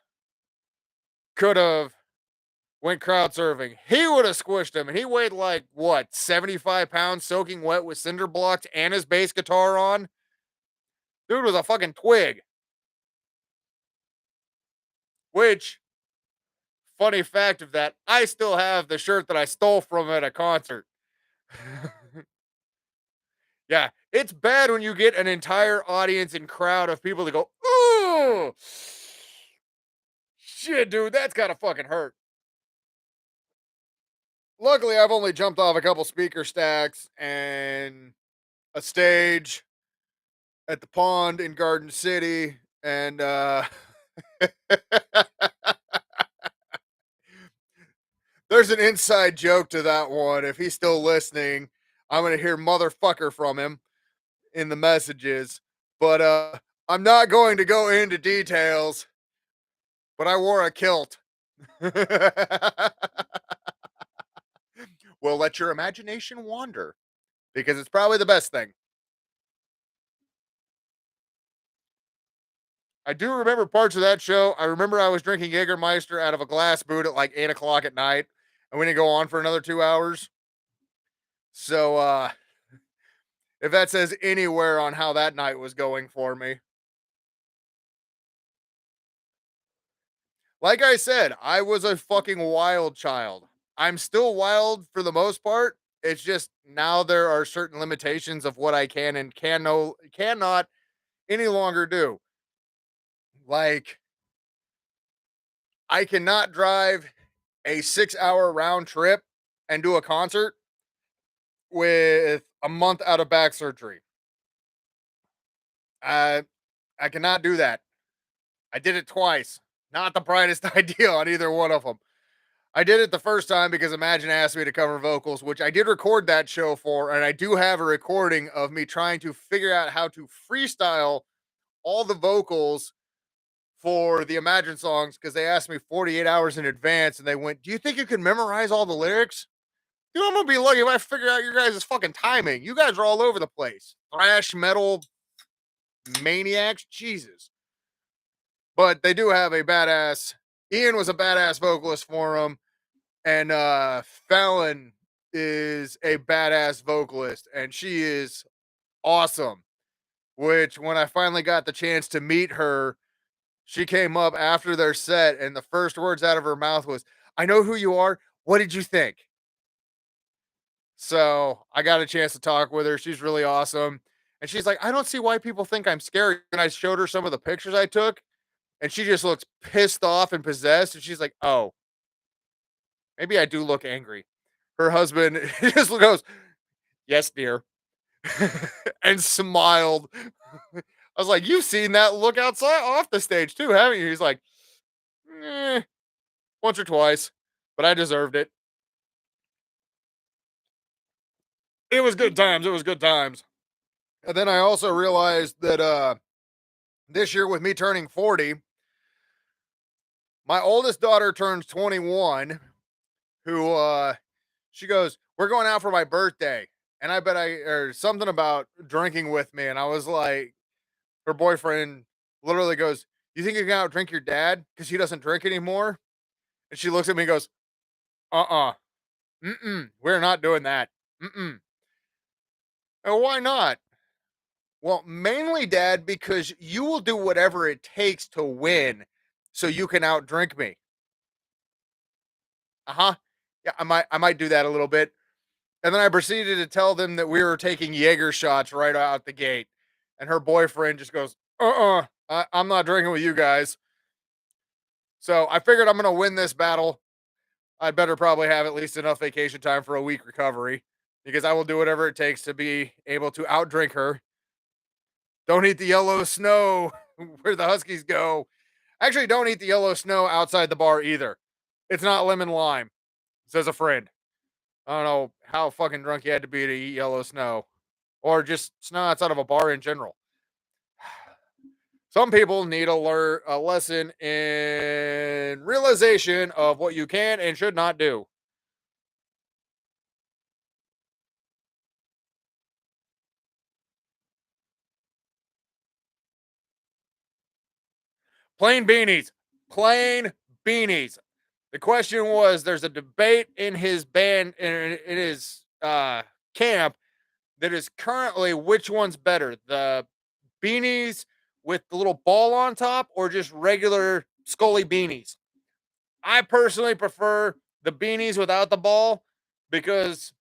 could have went crowd surfing. He would have squished him, and he weighed like what 75 pounds, soaking wet with cinder blocks and his bass guitar on. Dude was a fucking twig. Which, funny fact of that, I still have the shirt that I stole from him at a concert. Yeah, it's bad when you get an entire audience and crowd of people that go, "Ooh, shit, dude, that's gotta fucking hurt." Luckily, I've only jumped off a couple speaker stacks and a stage at the pond in Garden City, and there's an inside joke to that one. If he's still listening, I'm gonna hear "motherfucker" from him in the messages, but I'm not going to go into details. But I wore a kilt. Well, let your imagination wander because it's probably the best thing. I do remember parts of that show. I remember I was drinking Jägermeister out of a glass boot at like 8 o'clock at night, and we didn't go on for another 2 hours. So, if that says anywhere on how that night was going for me, like I said, I was a fucking wild child. I'm still wild for the most part. It's just now there are certain limitations of what I can and cannot any longer do. Like I cannot drive a 6 hour round trip and do a concert with a month out of back surgery. I I cannot do that. I did it twice. Not the brightest idea on either one of them. I did it the first time because Imagine asked me to cover vocals, which I did record that show for, and I do have a recording of me trying to figure out how to freestyle all the vocals for the Imagine songs because they asked me 48 hours in advance and they went, "Do you think you can memorize all the lyrics?" Dude, I'm gonna be lucky if I figure out your guys' fucking timing. You guys are all over the place. Thrash metal maniacs, Jesus. But they do have a badass. Ian was a badass vocalist for them, and Fallon is a badass vocalist, and she is awesome. Which, when I finally got the chance to meet her, she came up after their set, and the first words out of her mouth was, "I know who you are. What did you think?" So I got a chance to talk with her. She's really awesome. And she's like, "I don't see why people think I'm scary." And I showed her some of the pictures I took, and she just looks pissed off and possessed. And she's like, "Oh, maybe I do look angry." Her husband just goes, "Yes, dear," and smiled. I was like, "You've seen that look outside off the stage too, haven't you?" He's like, "Eh, once or twice, but I deserved it." It was good times. It was good times. And then I also realized that this year with me turning 40, my oldest daughter turns 21, who she goes, "We're going out for my birthday." And I bet I or something about drinking with me. And I was like, her boyfriend literally goes, "You think you can out drink your dad because he doesn't drink anymore?" And she looks at me and goes, "Uh-uh. Mm-mm. We're not doing that. Mm-mm." And why not? Well, mainly, Dad, because you will do whatever it takes to win so you can outdrink me. Uh-huh. Yeah, I might do that a little bit. And then I proceeded to tell them that we were taking Jaeger shots right out the gate. And her boyfriend just goes, I'm not drinking with you guys. So I figured I'm gonna win this battle. I'd better probably have at least enough vacation time for a week recovery because I will do whatever it takes to be able to outdrink her. Don't eat the yellow snow where the Huskies go. Actually, don't eat the yellow snow outside the bar either. It's not lemon lime, says a friend. I don't know how fucking drunk you had to be to eat yellow snow or just snow outside of a bar in general. Some people need to learn a lesson in realization of what you can and should not do. Plain beanies. Plain beanies. The question was there's a debate in his band in his camp that is currently which one's better, the beanies with the little ball on top or just regular Scully beanies. I personally prefer the beanies without the ball because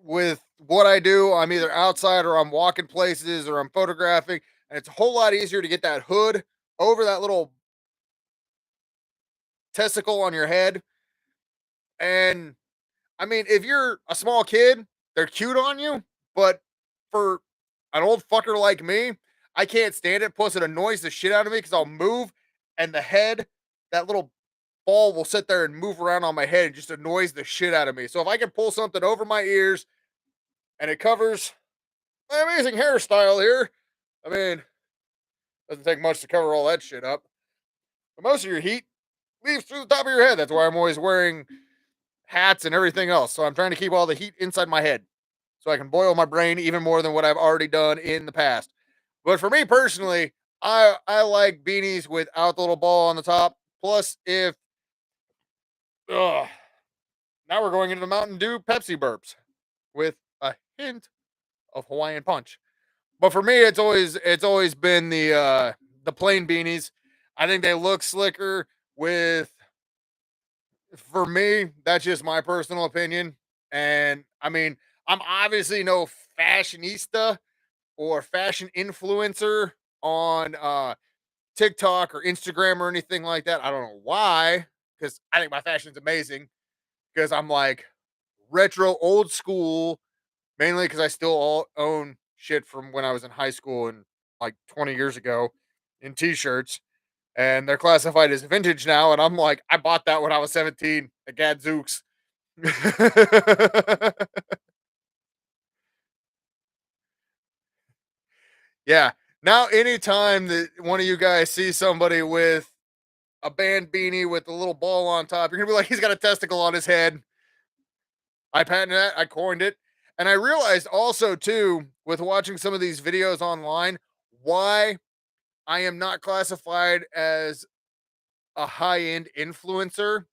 with what I do, I'm either outside or I'm walking places or I'm photographing, and it's a whole lot easier to get that hood over that little testicle on your head. And I mean, if you're a small kid, they're cute on you, but for an old fucker like me, I can't stand it. Plus, it annoys the shit out of me because I'll move and the head, that little ball will sit there and move around on my head. It just annoys the shit out of me. So if I can pull something over my ears and it covers my amazing hairstyle here, I mean, doesn't take much to cover all that shit up. But most of your heat leaves through the top of your head. That's why I'm always wearing hats and everything else. So I'm trying to keep all the heat inside my head so I can boil my brain even more than what I've already done in the past. But for me personally, I like beanies without the little ball on the top. Plus, if ugh, now we're going into the Mountain Dew Pepsi burps with a hint of Hawaiian punch. But for me, it's always been the plain beanies. I think they look slicker with for me, that's just my personal opinion. And I mean, I'm obviously no fashionista or fashion influencer on TikTok or Instagram or anything like that. I don't know why, because I think my fashion's amazing. Because I'm like retro, old school, mainly because I still own shit from when I was in high school and like 20 years ago in t-shirts, and they're classified as vintage now. And I'm like, I bought that when I was 17 at Gadzooks. Yeah. Now, anytime that one of you guys sees somebody with a band beanie with a little ball on top, you're gonna be like, he's got a testicle on his head. I patented that. I coined it. And I realized also too, with watching some of these videos online, why I am not classified as a high-end influencer.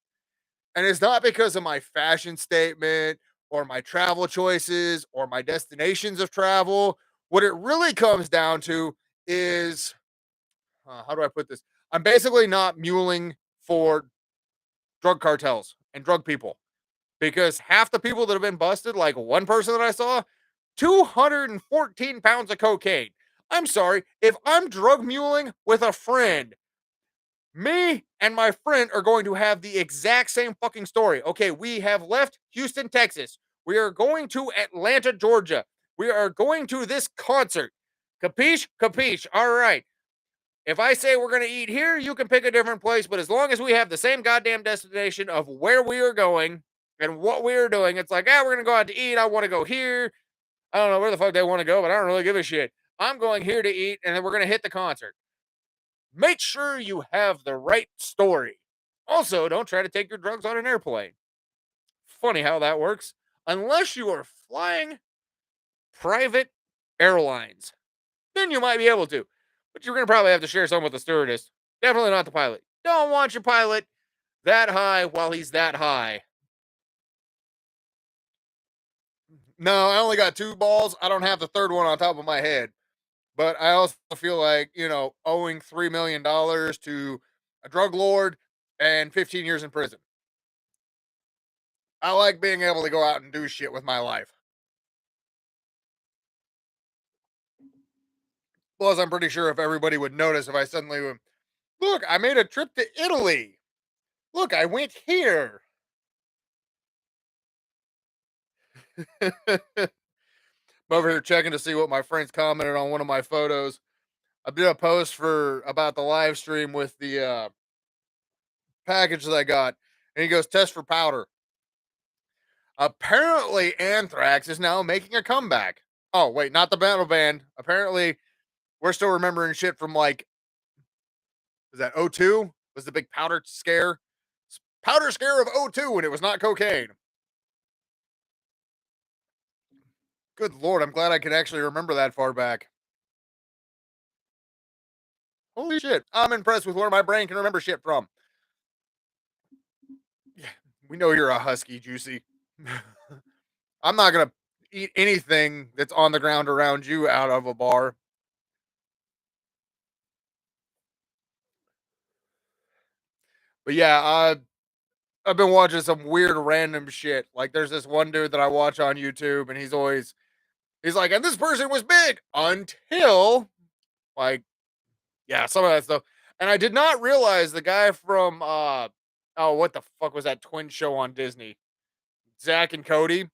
And it's not because of my fashion statement or my travel choices or my destinations of travel. What it really comes down to is how do I put this? I'm basically not muling for drug cartels and drug people because half the people that have been busted, like one person that I saw, 214 pounds of cocaine. I'm sorry, if I'm drug muling with a friend, me and my friend are going to have the exact same fucking story. Okay, we have left Houston, Texas. We are going to Atlanta, Georgia. We are going to this concert. Capiche? Capiche. All right. If I say we're going to eat here, you can pick a different place, but as long as we have the same goddamn destination of where we are going and what we are doing, it's like, ah, we're going to go out to eat. I want to go here. I don't know where the fuck they want to go, but I don't really give a shit. I'm going here to eat, and then we're going to hit the concert. Make sure you have the right story. Also, don't try to take your drugs on an airplane. Funny how that works. Unless you are flying private airlines, then you might be able to. But you're going to probably have to share some with the stewardess. Definitely not the pilot. Don't want your pilot that high while he's that high. No, I only got two balls. I don't have the third one on top of my head. But I also feel like, owing $3 million to a drug lord and 15 years in prison. I like being able to go out and do shit with my life. Plus, I'm pretty sure if everybody would notice if I suddenly went, look, I made a trip to Italy. Look, I went here. I'm over here checking to see what my friends commented on one of my photos. I did a post for about the live stream with the package that I got, and he goes, test for powder. Apparently, Anthrax is now making a comeback. Oh, wait, not the battle band. Apparently, we're still remembering shit from like, was that '02? Was the big powder scare? Powder scare of '02 when it was not cocaine. Good lord, I'm glad I can actually remember that far back. Holy shit. I'm impressed with where my brain can remember shit from. Yeah, we know you're a husky, Juicy. I'm not going to eat anything that's on the ground around you out of a bar. But yeah, I've been watching some weird random shit. Like there's this one dude that I watch on YouTube and he's like, and this person was big until like, yeah, some of that stuff. And I did not realize the guy from oh, what the fuck was that twin show on Disney? Zach and Cody.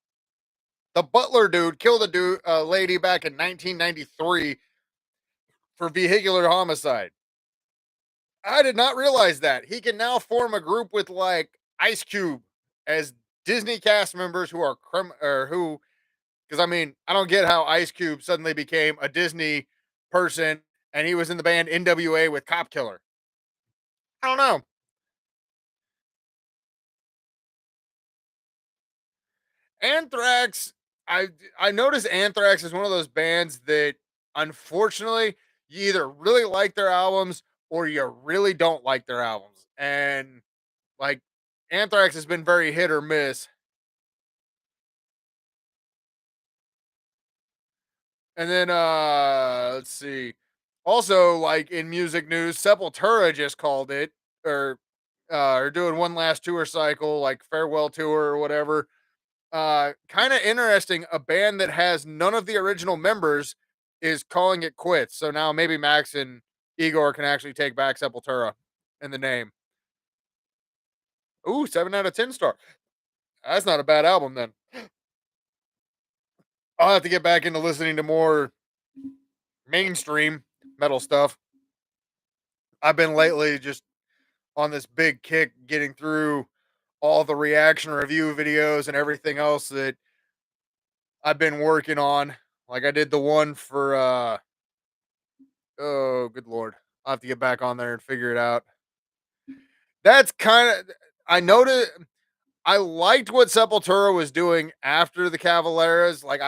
The butler dude killed a lady back in 1993 for vehicular homicide. I did not realize that. He can now form a group with like Ice Cube as Disney cast members who are or who, because I mean, I don't get how Ice Cube suddenly became a Disney person and he was in the band NWA with Cop Killer. I don't know. Anthrax, I noticed Anthrax is one of those bands that unfortunately you either really like their albums or you really don't like their albums. And like Anthrax has been very hit or miss. And then let's see. Also, like in music news, Sepultura just called it or are doing one last tour cycle, like farewell tour or whatever. Kind of interesting. A band that has none of the original members is calling it quits. So now maybe Max and Igor can actually take back Sepultura in the name. Ooh, 7 out of 10 star. That's not a bad album then. I'll have to get back into listening to more mainstream metal stuff. I've been lately just on this big kick getting through all the reaction review videos and everything else that I've been working on. Like I did the one for Oh, good lord. I'll have to get back on there and figure it out. That's kinda I noticed I liked what Sepultura was doing after the Cavaleras. Like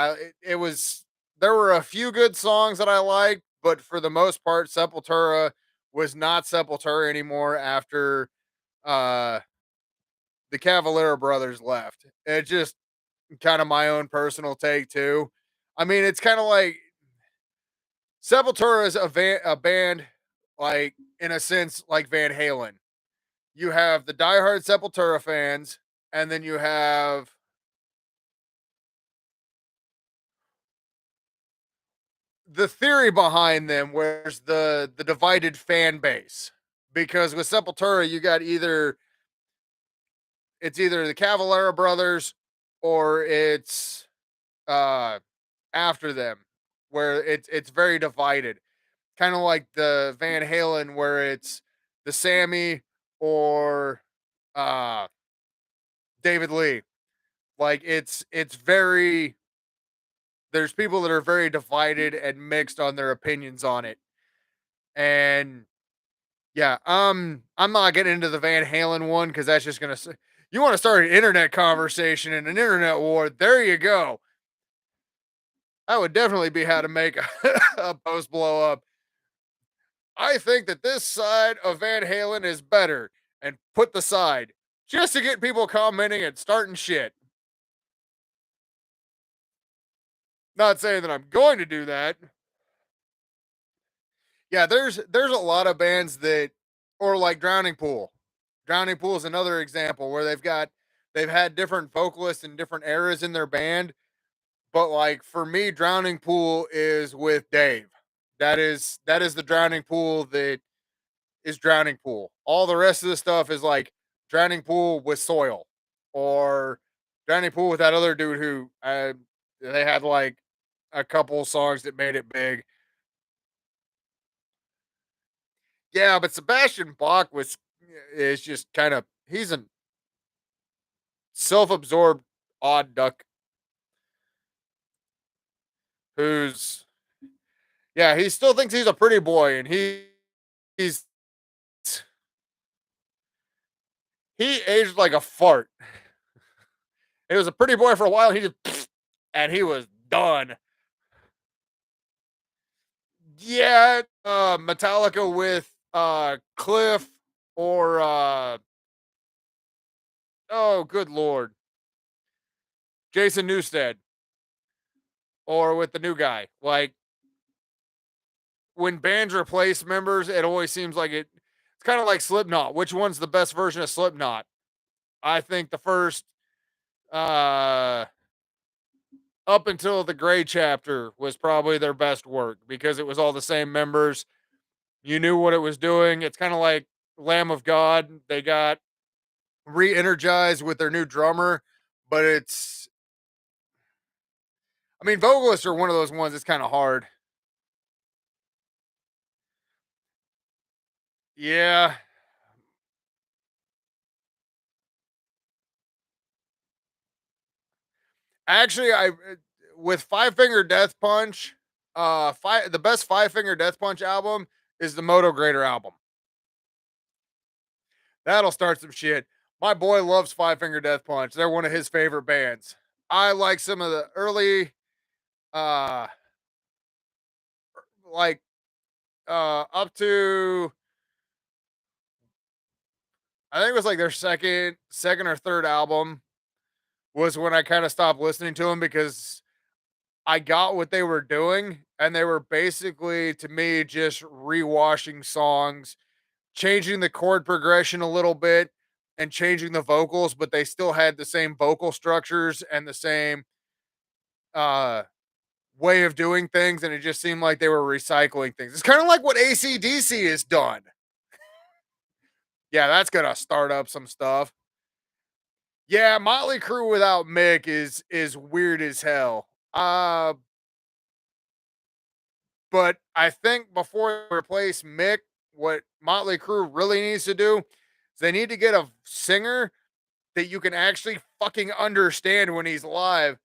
it was there were a few good songs that I liked, but for the most part, Sepultura was not Sepultura anymore after uh the Cavalera brothers left. It just kind of my own personal take too. I mean, it's kind of like Sepultura is a band, like in a sense, like Van Halen. You have the diehard Sepultura fans, and then you have the theory behind them, where's the divided fan base. Because with Sepultura, you got either the Cavalera brothers or it's uh after them, where it's very divided. Kind of like the Van Halen, where it's the Sammy or uh David Lee. Like it's very there's people that are very divided and mixed on their opinions on it. And yeah, I'm not getting into the Van Halen one because that's just gonna. You want to start an internet conversation and an internet war? There you go. That would definitely be how to make a post blow up. I think that this side of Van Halen is better, and put the side just to get people commenting and starting shit. Not saying that I'm going to do that. Yeah, there's a lot of bands that, or like Drowning Pool. Drowning Pool is another example where they've had different vocalists in different eras in their band, but like for me, Drowning Pool is with Dave. That is the Drowning Pool that is Drowning Pool. All the rest of the stuff is like Drowning Pool with Soil, or Drowning Pool with that other dude who they had like a couple songs that made it big. Yeah, but Sebastian Bach was is just kind of he's a self-absorbed odd duck who's yeah, he still thinks he's a pretty boy and he's he aged like a fart. He was a pretty boy for a while, he just and he was done. Yeah, Metallica with Cliff or oh good lord, Jason Newsted, or with the new guy. Like when bands replace members, it always seems like it's kind of like Slipknot. Which one's the best version of Slipknot? I think the first uh up until the Gray chapter was probably their best work because it was all the same members. You knew what it was doing. It's kind of like Lamb of God. They got re-energized with their new drummer, but it's I mean vocalists are one of those ones that's kind of hard. Yeah. Actually, I with Five Finger Death Punch, the best Five Finger Death Punch album is the Moto Grader album. That'll start some shit. My boy loves Five Finger Death Punch. They're one of his favorite bands. I like some of the early, uh, like up to I think it was like their second or third album was when I kind of stopped listening to them because I got what they were doing, and they were basically to me just rewashing songs, changing the chord progression a little bit and changing the vocals, but they still had the same vocal structures and the same uh way of doing things, and it just seemed like they were recycling things. It's kind of like what AC/DC has done. Yeah, that's gonna start up some stuff. Yeah, Motley Crue without Mick is weird as hell. But I think before they replace Mick, what Motley Crue really needs to do is they need to get a singer that you can actually fucking understand when he's live.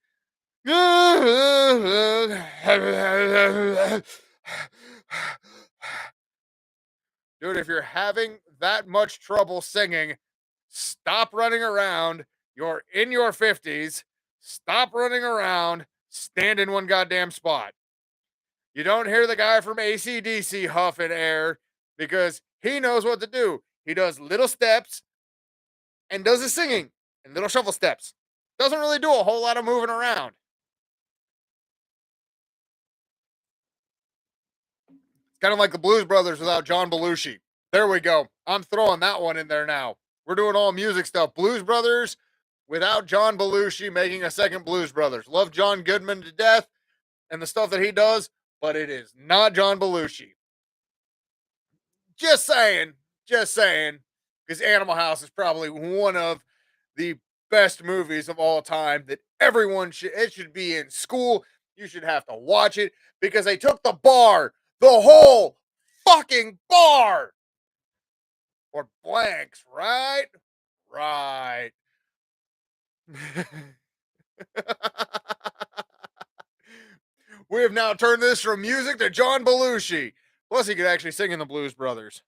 Dude, if you're having that much trouble singing, stop running around. You're in your 50s. Stop running around. Stand in one goddamn spot. You don't hear the guy from AC/DC huffing air because he knows what to do. He does little steps and does his singing and little shuffle steps. Doesn't really do a whole lot of moving around. It's kind of like the Blues Brothers without John Belushi. There we go. I'm throwing that one in there now. We're doing all music stuff. Blues Brothers without John Belushi making a second Blues Brothers. Love John Goodman to death and the stuff that he does, but it is not John Belushi. Just saying. Just saying. Because Animal House is probably one of the best movies of all time that everyone should, it should be in school. You should have to watch it because they took the bar, the whole fucking bar, or blanks, right? Right. We have now turned this from music to John Belushi. Plus, he could actually sing in the Blues Brothers.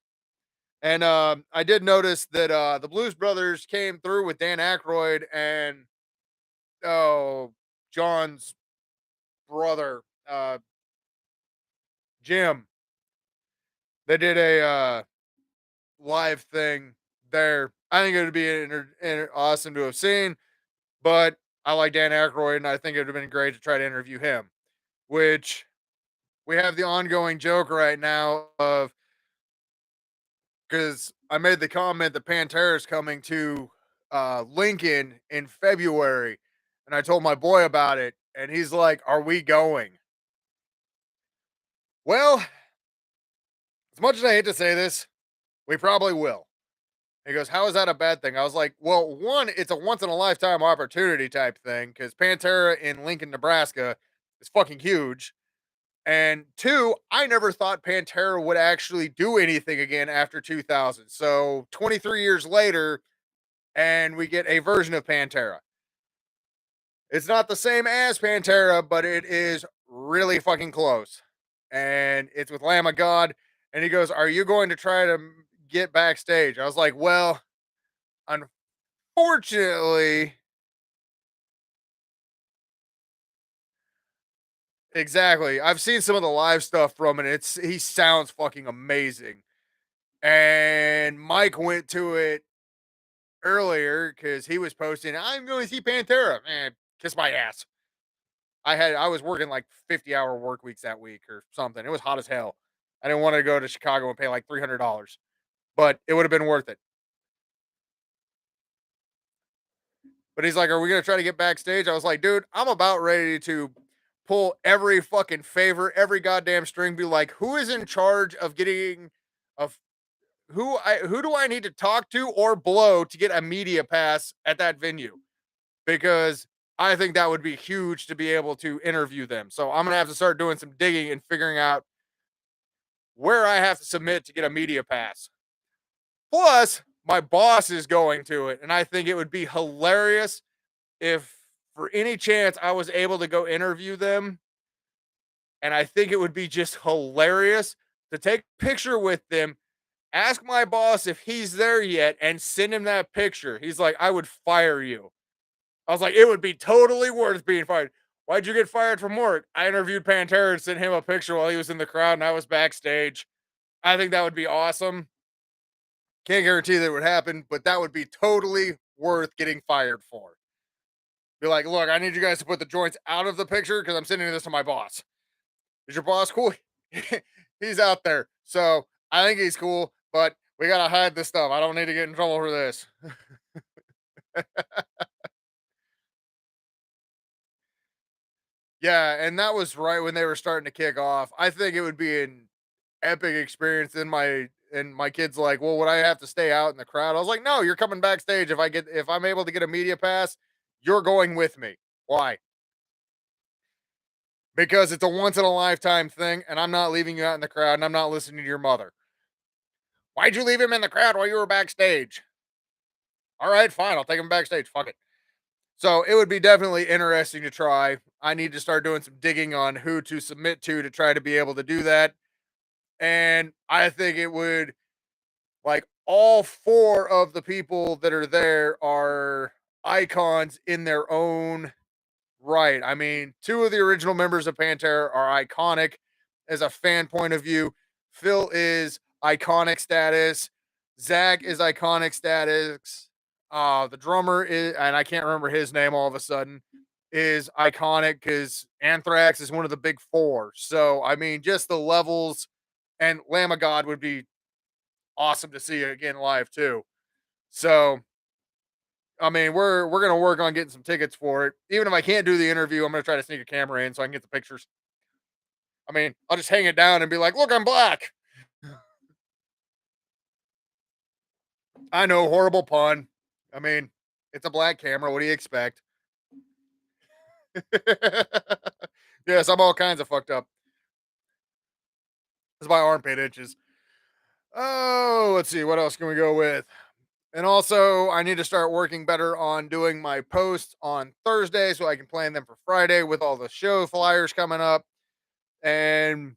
And I did notice that the Blues Brothers came through with Dan Aykroyd and John's brother, Jim. They did a live thing there. I think it would be awesome to have seen, but I like Dan Aykroyd, and I think it would have been great to try to interview him. Which we have the ongoing joke right now of because I made the comment that Pantera is coming to Lincoln in February, and I told my boy about it, and he's like, "Are we going?" Well, as much as I hate to say this, we probably will. He goes, "How is that a bad thing?" I was like, "Well, one, it's a once in a lifetime opportunity type thing because Pantera in Lincoln, Nebraska is fucking huge. And two, I never thought Pantera would actually do anything again after 2000. So 23 years later, and we get a version of Pantera. It's not the same as Pantera, but it is really fucking close. And it's with Lamb of God. And he goes, "Are you going to try to get backstage?" I was like, "Well, unfortunately, exactly. I've seen some of the live stuff from it. It's he sounds fucking amazing." And Mike went to it earlier because he was posting, "I'm going to see Pantera." Man, kiss my ass. I was working like 50-hour work weeks that week or something. It was hot as hell. I didn't want to go to Chicago and pay like $300, but it would have been worth it. But he's like, "Are we gonna try to get backstage?" I was like, "Dude, I'm about ready to pull every fucking favor, every goddamn string. Be like, who is in charge of getting of who do I need to talk to or blow to get a media pass at that venue?" Because I think that would be huge to be able to interview them. So I'm gonna have to start doing some digging and figuring out where I have to submit to get a media pass. Plus, my boss is going to it, and I think it would be hilarious if, for any chance, I was able to go interview them. And I think it would be just hilarious to take a picture with them, ask my boss if he's there yet, and send him that picture. He's like, "I would fire you." I was like, "It would be totally worth being fired." "Why'd you get fired from work?" "I interviewed Pantera and sent him a picture while he was in the crowd and I was backstage." I think that would be awesome. Can't guarantee that it would happen, but that would be totally worth getting fired for. Be like, "Look, I need you guys to put the joints out of the picture because I'm sending this to my boss." "Is your boss cool?" "He's out there. So I think he's cool, but we gotta hide this stuff. I don't need to get in trouble for this." Yeah, and that was right when they were starting to kick off. I think it would be an epic experience. And my kid's like, "Well, would I have to stay out in the crowd?" I was like, "No, you're coming backstage. If I'm able to get a media pass, you're going with me." "Why?" "Because it's a once in a lifetime thing, and I'm not leaving you out in the crowd, and I'm not listening to your mother." "Why'd you leave him in the crowd while you were backstage?" "All right, fine. I'll take him backstage. Fuck it." So it would be definitely interesting to try. I need to start doing some digging on who to submit to try to be able to do that. And I think it would, like, all four of the people that are there are icons in their own right. I mean, two of the original members of Pantera are iconic as a fan point of view. Phil is iconic status. Zach is iconic status. The drummer is, and I can't remember his name all of a sudden, is iconic because Anthrax is one of the big four. So, I mean, just the levels, and Lamb of God would be awesome to see again live too. So, I mean, we're gonna work on getting some tickets for it. Even if I can't do the interview, I'm gonna try to sneak a camera in so I can get the pictures. I mean, I'll just hang it down and be like, "Look, I'm black." I know, horrible pun. I mean, it's a black camera. What do you expect? Yes, I'm all kinds of fucked up. It's my armpit itches. Oh, let's see. What else can we go with? And also, I need to start working better on doing my posts on Thursday so I can plan them for Friday with all the show flyers coming up. And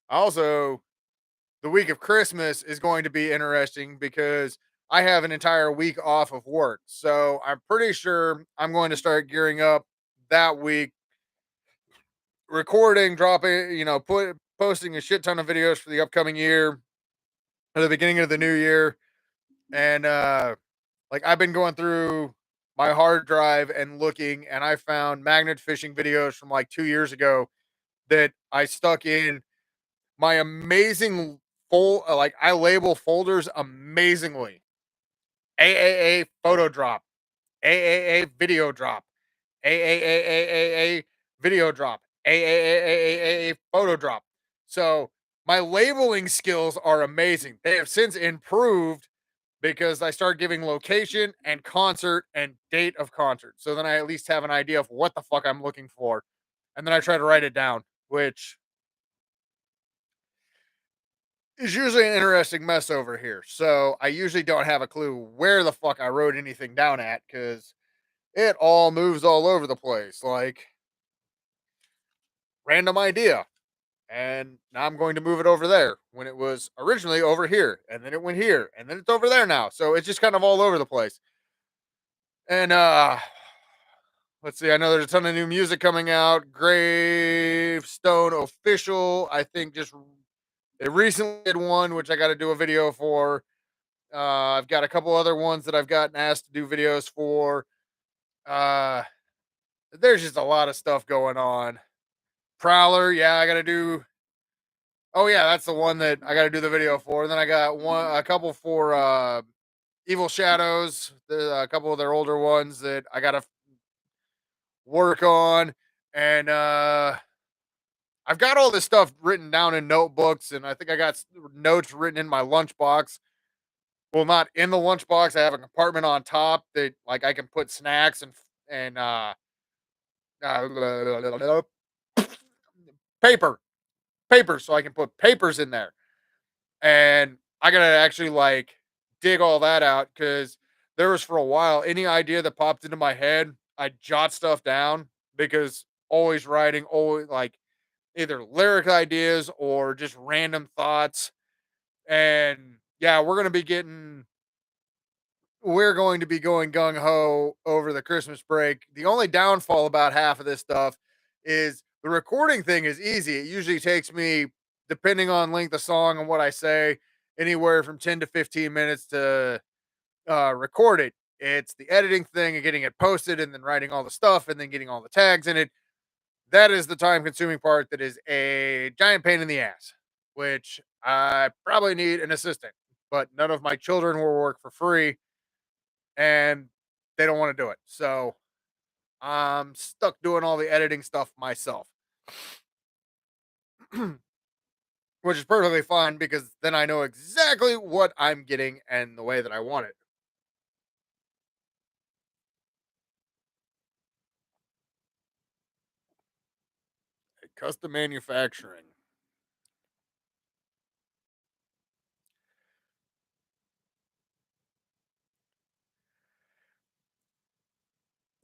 also, the week of Christmas is going to be interesting because I have an entire week off of work. So I'm pretty sure I'm going to start gearing up that week, recording, dropping, posting a shit ton of videos for the upcoming year at the beginning of the new year. And like, I've been going through my hard drive and looking, and I found magnet fishing videos from like 2 years ago that I stuck in my amazing like, I label folders amazingly. AAA photo drop, AAA video drop, AAA video drop, AAA photo drop. So my labeling skills are amazing. They have since improved because I start giving location and concert and date of concert. So then I at least have an idea of what the fuck I'm looking for. And then I try to write it down, which is usually an interesting mess over here. So I usually don't have a clue where the fuck I wrote anything down at because it all moves all over the place. Like, random idea. And now I'm going to move it over there when it was originally over here. And then it went here. And then it's over there now. So it's just kind of all over the place. And let's see, I know there's a ton of new music coming out. Gravestone Official, I think just they recently did one, which I got to do a video for. I've got a couple other ones that I've gotten asked to do videos for. Uh, there's just a lot of stuff going on. Prowler, yeah, I got to do. Oh yeah, that's the one that I got to do the video for. And then I got a couple for Evil Shadows, a couple of their older ones that I got to work on, and I've got all this stuff written down in notebooks, and I think I got notes written in my lunchbox. Well, not in the lunchbox. I have a compartment on top that, like, I can put snacks and uh, paper, paper, so I can put papers in there. And I gotta actually, like, dig all that out because there was, for a while, any idea that popped into my head, I jot stuff down because always writing, always like either lyric ideas or just random thoughts. And yeah, we're going to be going gung ho over the Christmas break. The only downfall about half of this stuff is the recording thing is easy. It usually takes me, depending on length of song and what I say, anywhere from 10 to 15 minutes to record it. It's the editing thing and getting it posted and then writing all the stuff and then getting all the tags in it. That is the time consuming part that is a giant pain in the ass, which I probably need an assistant. But none of my children will work for free and they don't want to do it. So I'm stuck doing all the editing stuff myself, which is perfectly fine because then I know exactly what I'm getting and the way that I want it. Custom manufacturing.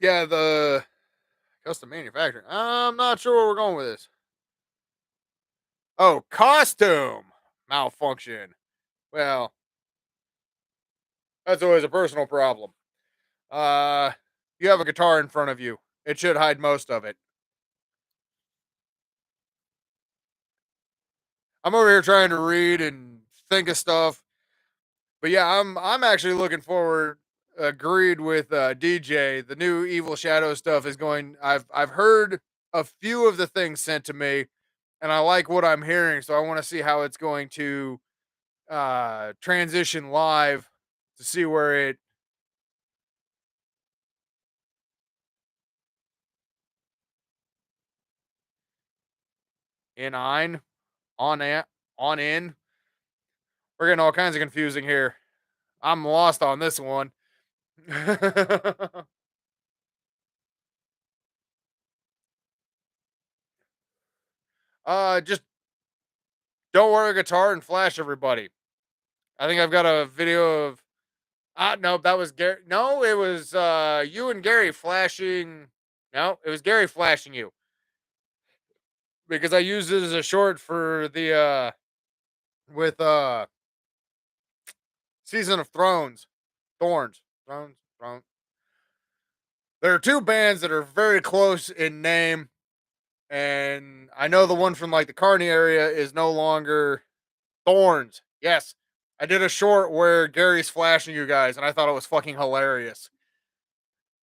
Yeah, the custom manufacturing. I'm not sure where we're going with this. Oh, costume malfunction. Well, that's always a personal problem. Uh, you have a guitar in front of you. It should hide most of it. I'm over here trying to read and think of stuff. But yeah, I'm actually looking forward. Agreed with DJ. The new Evil Shadow stuff is going. I've heard a few of the things sent to me, and I like what I'm hearing. So I want to see how it's going to transition live to see where it in on a, on in. We're getting all kinds of confusing here. I'm lost on this one. Just don't wear a guitar and flash everybody. I think I've got a video of. No, that was Gary. No, it was you and Gary flashing. No, it was Gary flashing you because I used it as a short for the with Season of Thrones, Thorns, Thrones, Thrones. There are two bands that are very close in name, and I know the one from like the Kearney area is no longer Thorns. Yes, I did a short where Gary's flashing you guys, and I thought it was fucking hilarious.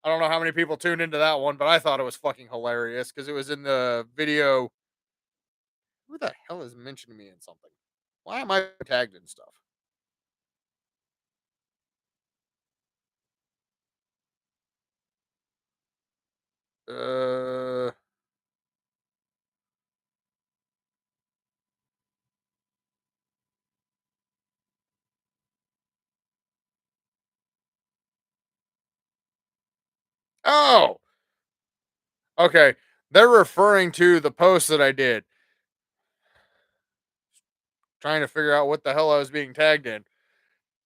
I don't know how many people tuned into that one, but I thought it was fucking hilarious because it was in the video. Who the hell is mentioning me in something? Why am I tagged in stuff? Uh oh, okay. They're referring to the post that I did, trying to figure out what the hell I was being tagged in.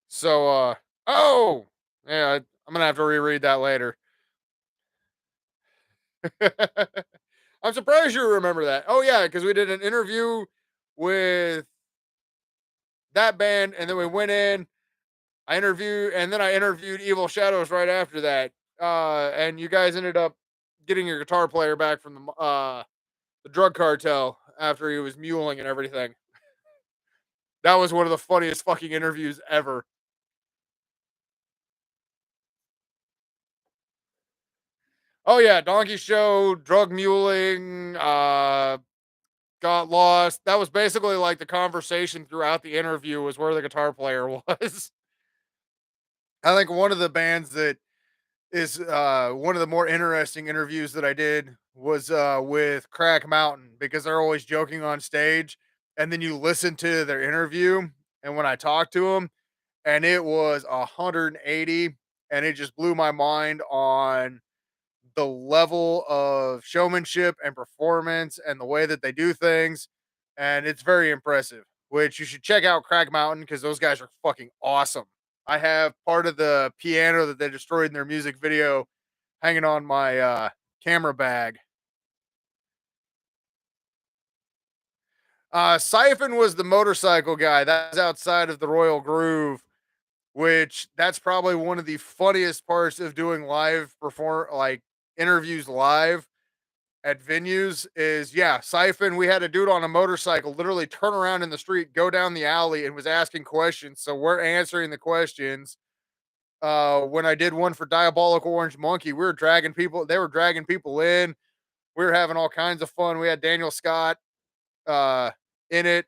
So, oh, yeah, I'm gonna have to reread that later. I'm surprised you remember that. Oh yeah, because we did an interview with that band, and then we went in. I interviewed Evil Shadows right after that. And you guys ended up getting your guitar player back from the drug cartel after he was muling and everything. That was one of the funniest fucking interviews ever. Oh yeah, donkey show, drug muling, got lost. That was basically like the conversation throughout the interview was where the guitar player was. I think one of the bands that is one of the more interesting interviews that I did was with Crack Mountain because they're always joking on stage, and then you listen to their interview, and when I talked to them, and it was 180, and it just blew my mind on the level of showmanship and performance and the way that they do things, and it's very impressive. Which you should check out Crack Mountain because those guys are fucking awesome. I have part of the piano that they destroyed in their music video hanging on my camera bag. Siphon was the motorcycle guy. That's outside of the Royal Groove, which that's probably one of the funniest parts of doing live perform like interviews live at venues is yeah, Siphon. We had a dude on a motorcycle literally turn around in the street, go down the alley, and was asking questions. So we're answering the questions. When I did one for Diabolical Orange Monkey, we were dragging people, they were dragging people in. We were having all kinds of fun. We had Daniel Scott uh in it,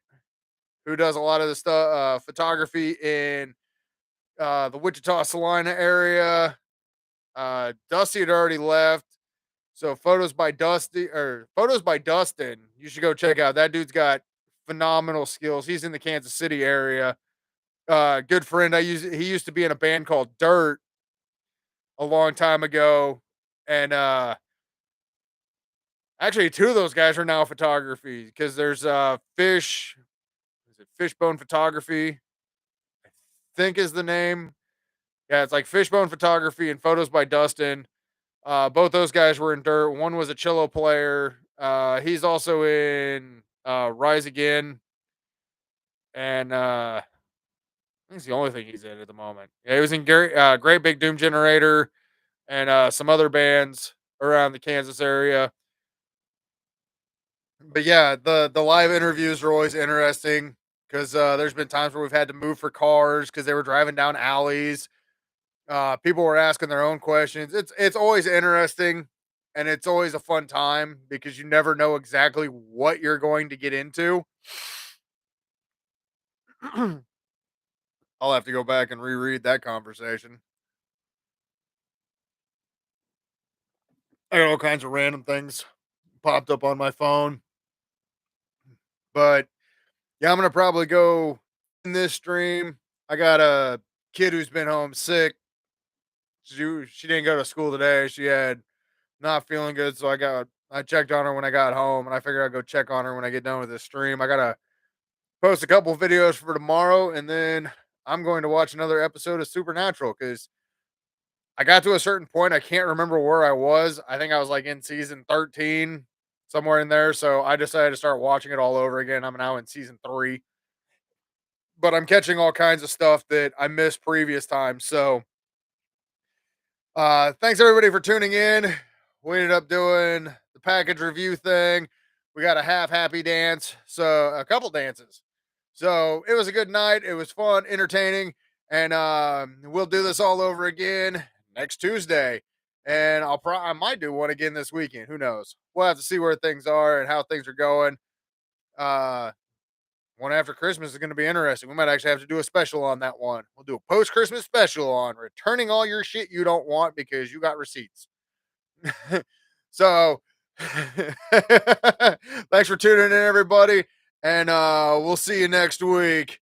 who does a lot of the stuff photography in the Wichita Salina area. Dusty had already left. So photos by Dustin. You should go check out. That dude's got phenomenal skills. He's in the Kansas City area. Good friend. He used to be in a band called Dirt a long time ago. And actually two of those guys are now photography because there's Fish, is it Fishbone Photography? I think is the name. Yeah, it's like Fishbone Photography and Photos by Dustin. Both those guys were in Dirt. One was a cello player. He's also in Rise Again, and I think it's the only thing he's in at the moment. Yeah, he was in Great Big Doom Generator and some other bands around the Kansas area. But yeah, the live interviews are always interesting because there's been times where we've had to move for cars because they were driving down alleys. People were asking their own questions. It's always interesting, and it's always a fun time because you never know exactly what you're going to get into. I'll have to go back and reread that conversation. I got all kinds of random things popped up on my phone, but yeah, I'm gonna probably go in this stream. I got a kid who's been home sick. She didn't go to school today. She had not feeling good, so I checked on her when I got home, and I figured I'd go check on her when I get done with this stream. I gotta post a couple videos for tomorrow, and then I'm going to watch another episode of Supernatural because I got to a certain point. I can't remember where I was. I think I was like in season 13, somewhere in there. So I decided to start watching it all over again. I'm now in season 3, but I'm catching all kinds of stuff that I missed previous times. So thanks everybody for tuning in. We ended up doing the package review thing. We got a half happy dance, so a couple dances. So it was a good night. It was fun, entertaining, and we'll do this all over again next Tuesday. And I might do one again this weekend. Who knows? We'll have to see where things are and how things are going. Uh, One after Christmas is going to be interesting. We might actually have to do a special on that one. We'll do a post Christmas special on returning all your shit you don't want because you got receipts. So, thanks for tuning in, everybody. And we'll see you next week.